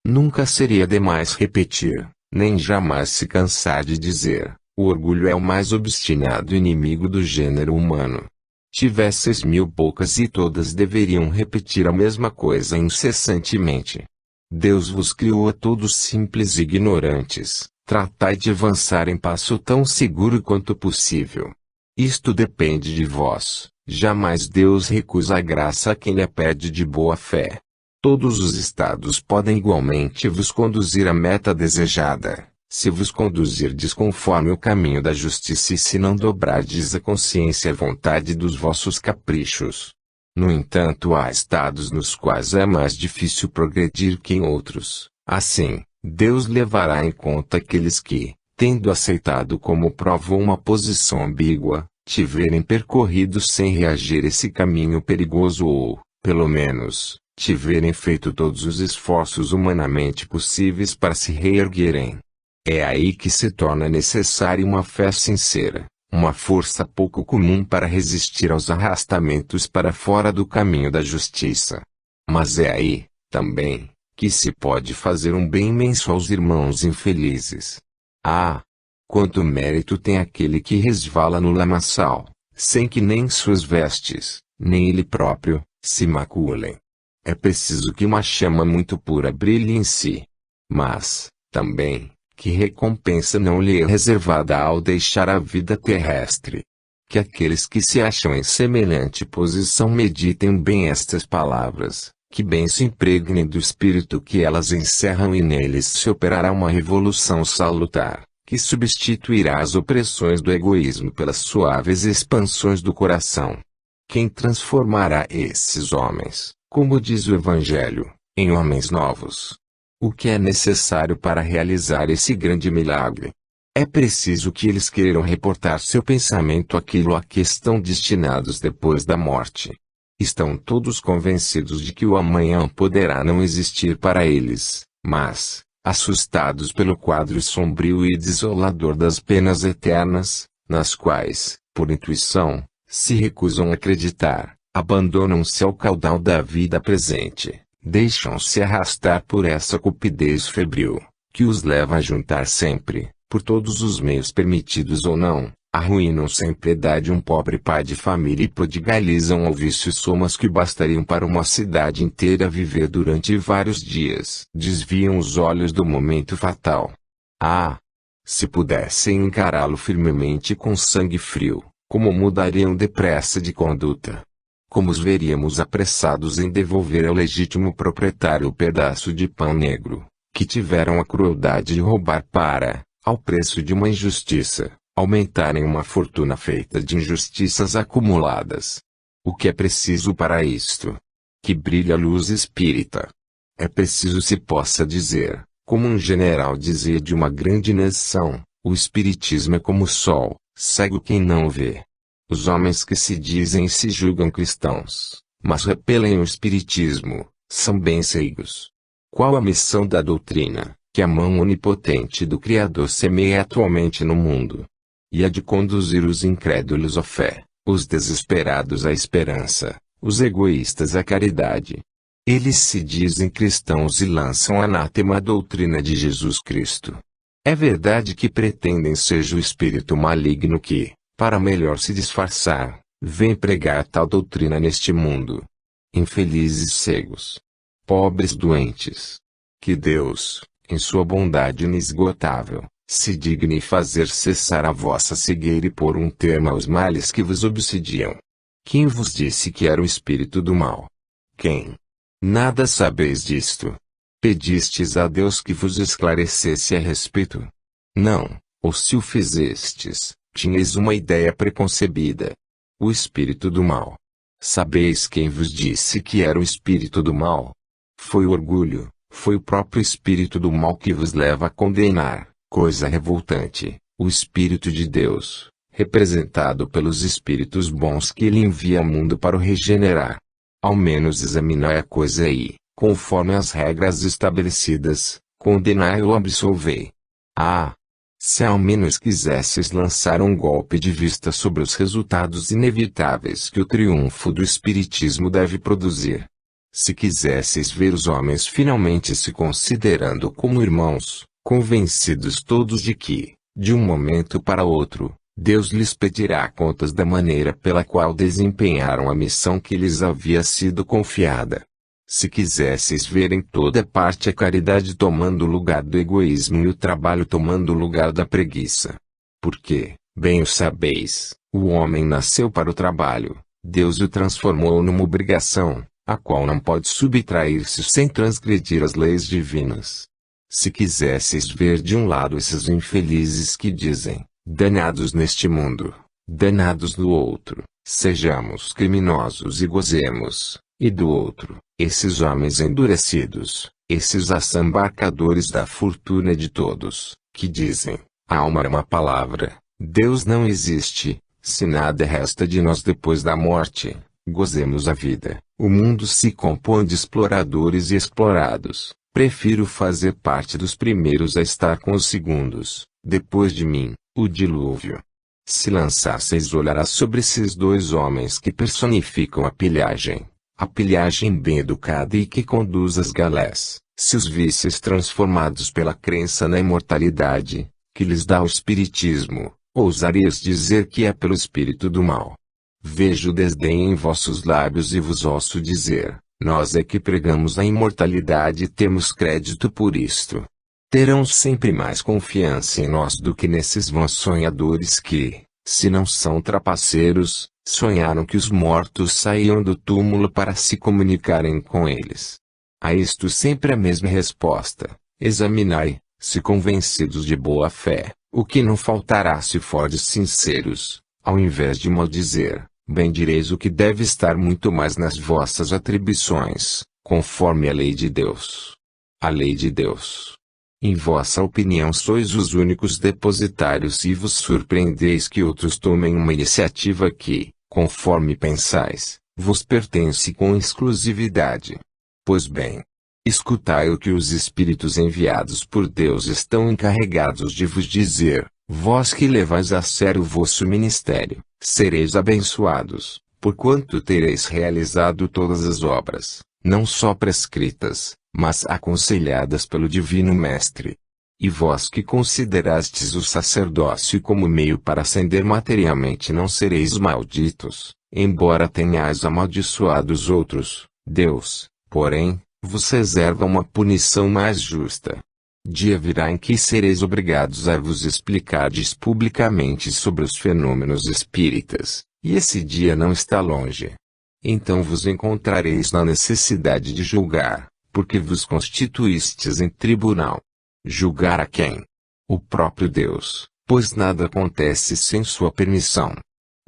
Nunca seria demais repetir, nem jamais se cansar de dizer, o orgulho é o mais obstinado inimigo do gênero humano. Tivesseis 1000 bocas e todas deveriam repetir a mesma coisa incessantemente. Deus vos criou a todos simples e ignorantes, tratai de avançar em passo tão seguro quanto possível. Isto depende de vós, jamais Deus recusa a graça a quem lhe pede de boa fé. Todos os estados podem igualmente vos conduzir à meta desejada, se vos conduzirdes conforme o caminho da justiça e se não dobrardes a consciência à vontade dos vossos caprichos. No entanto, há estados nos quais é mais difícil progredir que em outros. Assim, Deus levará em conta aqueles que, tendo aceitado como prova uma posição ambígua, tiverem percorrido sem reagir esse caminho perigoso ou, pelo menos, tiverem feito todos os esforços humanamente possíveis para se reerguerem. É aí que se torna necessária uma fé sincera, uma força pouco comum para resistir aos arrastamentos para fora do caminho da justiça. Mas é aí, também, que se pode fazer um bem imenso aos irmãos infelizes. Ah! Quanto mérito tem aquele que resvala no lamaçal, sem que nem suas vestes, nem ele próprio, se maculem. É preciso que uma chama muito pura brilhe em si. Mas, também, que recompensa não lhe é reservada ao deixar a vida terrestre. Que aqueles que se acham em semelhante posição meditem bem estas palavras, que bem se impregnem do espírito que elas encerram e neles se operará uma revolução salutar, que substituirá as opressões do egoísmo pelas suaves expansões do coração. Quem transformará esses homens, como diz o Evangelho, em homens novos? O que é necessário para realizar esse grande milagre? É preciso que eles queiram reportar seu pensamento àquilo a que estão destinados depois da morte. Estão todos convencidos de que o amanhã poderá não existir para eles, mas, assustados pelo quadro sombrio e desolador das penas eternas, nas quais, por intuição, se recusam a acreditar, abandonam-se ao caudal da vida presente, deixam-se arrastar por essa cupidez febril, que os leva a juntar sempre, por todos os meios permitidos ou não, arruinam sem piedade um pobre pai de família e prodigalizam ao vício somas que bastariam para uma cidade inteira viver durante vários dias. Desviam os olhos do momento fatal. Ah! Se pudessem encará-lo firmemente com sangue frio, como mudariam depressa de conduta? Como os veríamos apressados em devolver ao legítimo proprietário o pedaço de pão negro, que tiveram a crueldade de roubar para, ao preço de uma injustiça, aumentarem uma fortuna feita de injustiças acumuladas. O que é preciso para isto? Que brilhe a luz espírita. É preciso se possa dizer, como um general dizia de uma grande nação, o espiritismo é como o sol, cego quem não o vê. Os homens que se dizem e se julgam cristãos, mas repelem o espiritismo, são bem ceigos. Qual a missão da doutrina, que a mão onipotente do Criador semeia atualmente no mundo? E a de conduzir os incrédulos à fé, os desesperados à esperança, os egoístas à caridade. Eles se dizem cristãos e lançam anátema à doutrina de Jesus Cristo. É verdade que pretendem seja o espírito maligno que, para melhor se disfarçar, vem pregar tal doutrina neste mundo. Infelizes cegos. Pobres doentes. Que Deus, em sua bondade inesgotável, se digne fazer cessar a vossa cegueira e pôr um termo aos males que vos obsidiam. Quem vos disse que era o espírito do mal? Quem? Nada sabeis disto. Pedistes a Deus que vos esclarecesse a respeito? Não, ou se o fizestes, tinhais uma ideia preconcebida. O espírito do mal. Sabeis quem vos disse que era o espírito do mal? Foi o orgulho, foi o próprio espírito do mal que vos leva a condenar. Coisa revoltante, o Espírito de Deus, representado pelos espíritos bons que ele envia ao mundo para o regenerar. Ao menos examinai a coisa e, conforme as regras estabelecidas, condenai ou absolvei. Ah! Se ao menos quisesses lançar um golpe de vista sobre os resultados inevitáveis que o triunfo do Espiritismo deve produzir. Se quisesses ver os homens finalmente se considerando como irmãos, convencidos todos de que, de um momento para outro, Deus lhes pedirá contas da maneira pela qual desempenharam a missão que lhes havia sido confiada. Se quisesses ver em toda parte a caridade tomando o lugar do egoísmo e o trabalho tomando o lugar da preguiça. Porque, bem o sabeis, o homem nasceu para o trabalho, Deus o transformou numa obrigação, a qual não pode subtrair-se sem transgredir as leis divinas. Se quisesses ver de um lado esses infelizes que dizem, danados neste mundo, danados no outro, sejamos criminosos e gozemos, e do outro, esses homens endurecidos, esses assambarcadores da fortuna de todos, que dizem, a alma é uma palavra, Deus não existe, se nada resta de nós depois da morte, gozemos a vida, o mundo se compõe de exploradores e explorados, prefiro fazer parte dos primeiros a estar com os segundos, depois de mim, o dilúvio. Se lançasseis olharás sobre esses dois homens que personificam a pilhagem bem educada e que conduz as galés, se os visses transformados pela crença na imortalidade, que lhes dá o espiritismo, ousarias dizer que é pelo espírito do mal. Vejo desdém em vossos lábios e vos ouço dizer, nós é que pregamos a imortalidade e temos crédito por isto. Terão sempre mais confiança em nós do que nesses vãos sonhadores que, se não são trapaceiros, sonharam que os mortos saíam do túmulo para se comunicarem com eles. A isto sempre a mesma resposta, examinai, se convencidos de boa fé, o que não faltará se fordes sinceros, ao invés de maldizer, bem direis o que deve estar muito mais nas vossas atribuições, conforme a lei de Deus. A lei de Deus. Em vossa opinião sois os únicos depositários e vos surpreendeis que outros tomem uma iniciativa que, conforme pensais, vos pertence com exclusividade. Pois bem, escutai o que os espíritos enviados por Deus estão encarregados de vos dizer, vós que levais a sério o vosso ministério, sereis abençoados, porquanto tereis realizado todas as obras, não só prescritas, mas aconselhadas pelo Divino Mestre. E vós que considerastes o sacerdócio como meio para ascender materialmente não sereis malditos, embora tenhais amaldiçoado os outros, Deus, porém, vos reserva uma punição mais justa. Dia virá em que sereis obrigados a vos explicardes publicamente sobre os fenômenos espíritas, e esse dia não está longe. Então vos encontrareis na necessidade de julgar, porque vos constituístes em tribunal. Julgar a quem? O próprio Deus, pois nada acontece sem sua permissão.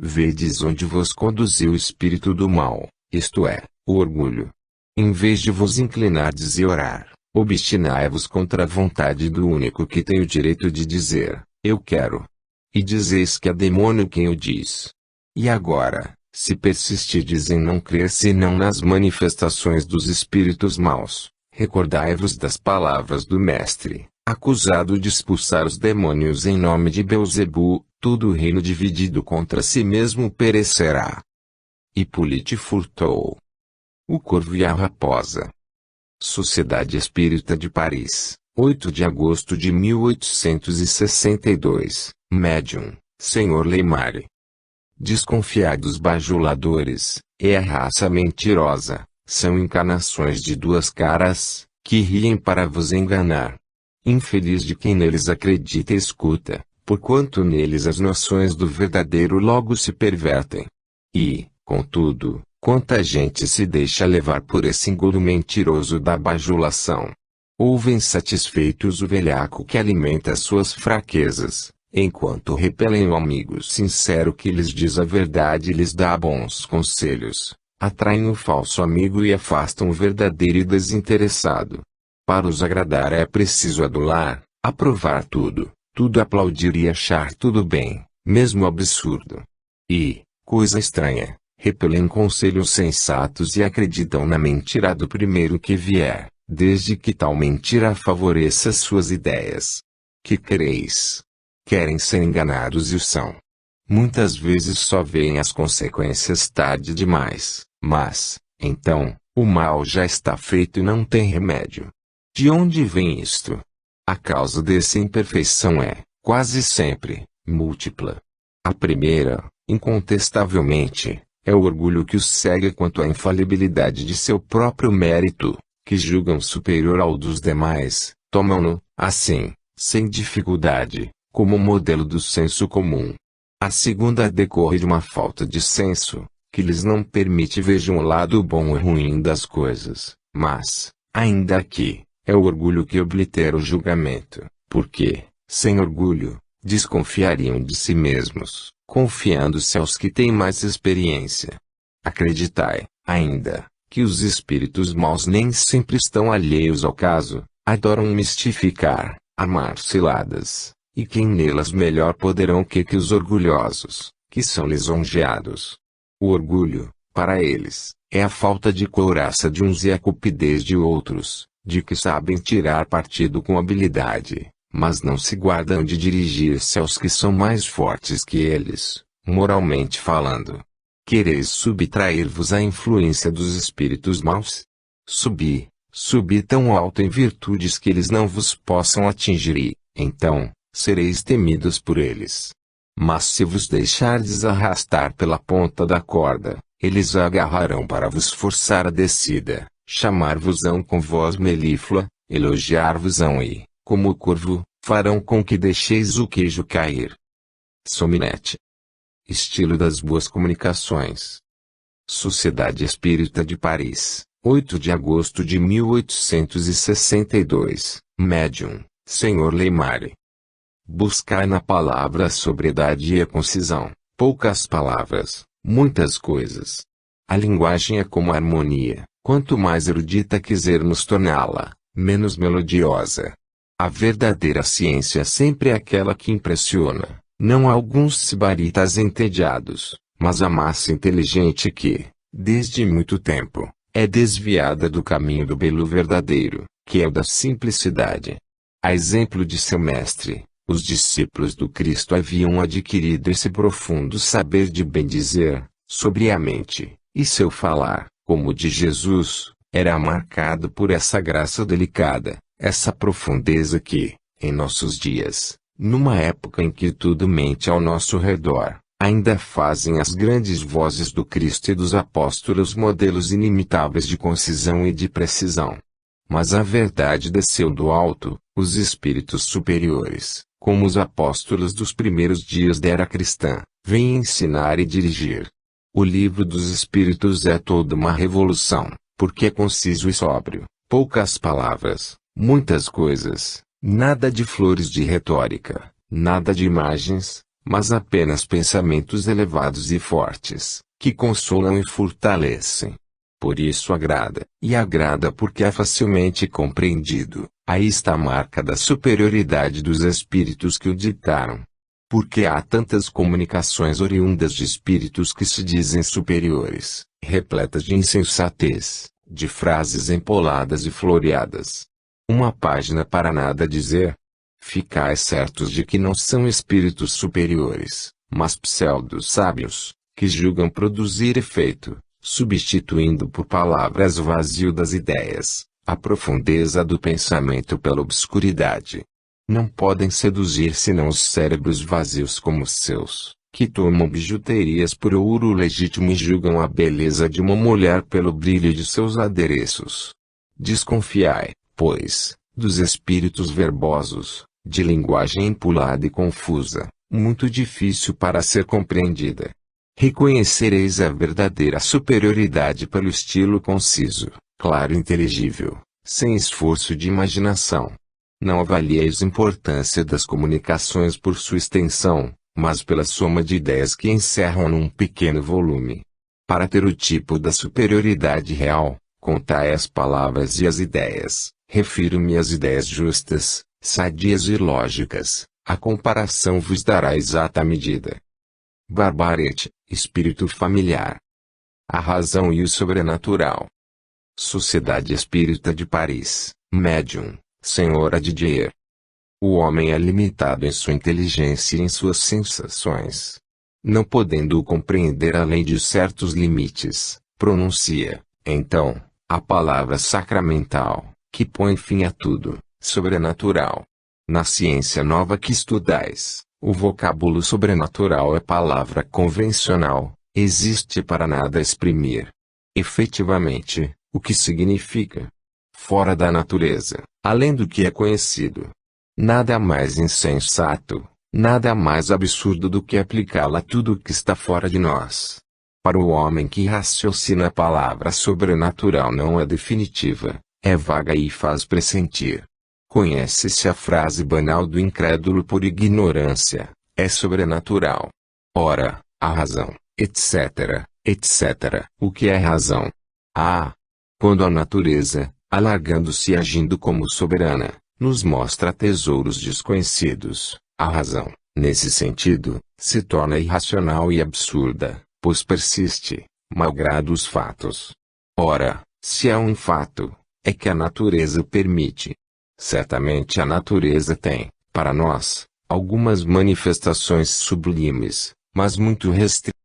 Vedes onde vos conduziu o espírito do mal, isto é, o orgulho. Em vez de vos inclinardes e orar, obstinai-vos contra a vontade do único que tem o direito de dizer, eu quero. E dizeis que é demônio quem o diz. E agora, se persistirdes em não crer senão nas manifestações dos espíritos maus, recordai-vos das palavras do Mestre, acusado de expulsar os demônios em nome de Belzebu, todo reino dividido contra si mesmo perecerá. Hippolyte Furtou. O Corvo e a Raposa. Sociedade Espírita de Paris, 8 de agosto de 1862, Médium, Sr. Leymare. Desconfiados bajuladores, é a raça mentirosa, são encarnações de duas caras, que riem para vos enganar. Infeliz de quem neles acredita e escuta, porquanto neles as noções do verdadeiro logo se pervertem. E, contudo, quanta gente se deixa levar por esse engodo mentiroso da bajulação. Ouvem satisfeitos o velhaco que alimenta suas fraquezas, enquanto repelem o amigo sincero que lhes diz a verdade e lhes dá bons conselhos, atraem o falso amigo e afastam o verdadeiro e desinteressado. Para os agradar é preciso adular, aprovar tudo, tudo aplaudir e achar tudo bem, mesmo absurdo. E, coisa estranha, repelem conselhos sensatos e acreditam na mentira do primeiro que vier, desde que tal mentira favoreça suas ideias. Que quereis? Querem ser enganados e o são. Muitas vezes só veem as consequências tarde demais, mas, então, o mal já está feito e não tem remédio. De onde vem isto? A causa dessa imperfeição é, quase sempre, múltipla. A primeira, incontestavelmente, é o orgulho que os cega quanto à infalibilidade de seu próprio mérito, que julgam superior ao dos demais, tomam-no, assim, sem dificuldade, como modelo do senso comum. A segunda decorre de uma falta de senso, que lhes não permite vejam o lado bom e ruim das coisas, mas, ainda aqui, é o orgulho que oblitera o julgamento, porque, sem orgulho, desconfiariam de si mesmos, confiando-se aos que têm mais experiência. Acreditai, ainda, que os espíritos maus nem sempre estão alheios ao caso, adoram mistificar, armar ciladas, e quem nelas melhor poderão que os orgulhosos, que são lisonjeados. O orgulho, para eles, é a falta de couraça de uns e a cupidez de outros, de que sabem tirar partido com habilidade, mas não se guardam de dirigir-se aos que são mais fortes que eles, moralmente falando. Quereis subtrair-vos à influência dos espíritos maus? Subi tão alto em virtudes que eles não vos possam atingir e, então, sereis temidos por eles. Mas se vos deixardes arrastar pela ponta da corda, eles a agarrarão para vos forçar a descida, chamar-vos-ão com voz melíflua, elogiar-vos-ão e, como o corvo, farão com que deixeis o queijo cair. Sominete. Estilo das boas comunicações. Sociedade Espírita de Paris, 8 de agosto de 1862. Médium, Sr. Leymare. Buscai na palavra a sobriedade e a concisão, poucas palavras, muitas coisas. A linguagem é como a harmonia, quanto mais erudita quisermos torná-la, menos melodiosa. A verdadeira ciência sempre é aquela que impressiona, não alguns sibaritas entediados, mas a massa inteligente que, desde muito tempo, é desviada do caminho do belo verdadeiro, que é o da simplicidade. A exemplo de seu mestre, os discípulos do Cristo haviam adquirido esse profundo saber de bendizer, sobriamente, e seu falar, como o de Jesus, era marcado por essa graça delicada, essa profundeza que, em nossos dias, numa época em que tudo mente ao nosso redor, ainda fazem as grandes vozes do Cristo e dos apóstolos modelos inimitáveis de concisão e de precisão. Mas a verdade desceu do alto, os espíritos superiores, como os apóstolos dos primeiros dias da era cristã, vêm ensinar e dirigir. O livro dos espíritos é toda uma revolução, porque é conciso e sóbrio, poucas palavras, muitas coisas, nada de flores de retórica, nada de imagens, mas apenas pensamentos elevados e fortes, que consolam e fortalecem. Por isso agrada, e agrada porque é facilmente compreendido. Aí está a marca da superioridade dos espíritos que o ditaram. Porque há tantas comunicações oriundas de espíritos que se dizem superiores, repletas de insensatez, de frases empoladas e floreadas. Uma página para nada dizer. Ficai certos de que não são espíritos superiores, mas pseudos sábios, que julgam produzir efeito, substituindo por palavras o vazio das ideias, a profundeza do pensamento pela obscuridade. Não podem seduzir senão os cérebros vazios como os seus, que tomam bijuterias por ouro legítimo e julgam a beleza de uma mulher pelo brilho de seus adereços. Desconfiai, pois, dos espíritos verbosos, de linguagem empolada e confusa, muito difícil para ser compreendida. Reconhecereis a verdadeira superioridade pelo estilo conciso, claro e inteligível, sem esforço de imaginação. Não avalieis a importância das comunicações por sua extensão, mas pela soma de ideias que encerram num pequeno volume. Para ter o tipo da superioridade real, contai as palavras e as ideias. Refiro-me às ideias justas, sadias e lógicas. A comparação vos dará a exata medida. Barbarete, espírito familiar. A razão e o sobrenatural. Sociedade Espírita de Paris, Médium, Senhora Didier. O homem é limitado em sua inteligência e em suas sensações. Não podendo-o compreender além de certos limites, pronuncia, então, a palavra sacramental, que põe fim a tudo, sobrenatural. Na ciência nova que estudais, o vocábulo sobrenatural é palavra convencional, existe para nada exprimir. Efetivamente, o que significa? Fora da natureza, além do que é conhecido. Nada mais insensato, nada mais absurdo do que aplicá-la a tudo o que está fora de nós. Para o homem que raciocina, a palavra sobrenatural não é definitiva, é vaga e faz pressentir. Conhece-se a frase banal do incrédulo por ignorância: é sobrenatural. Ora, a razão, etc., etc. O que é razão? Quando a natureza, alargando-se e agindo como soberana, nos mostra tesouros desconhecidos, a razão, nesse sentido, se torna irracional e absurda, pois persiste, malgrado os fatos. Ora, se é um fato, é que a natureza permite. Certamente a natureza tem, para nós, algumas manifestações sublimes, mas muito restritas.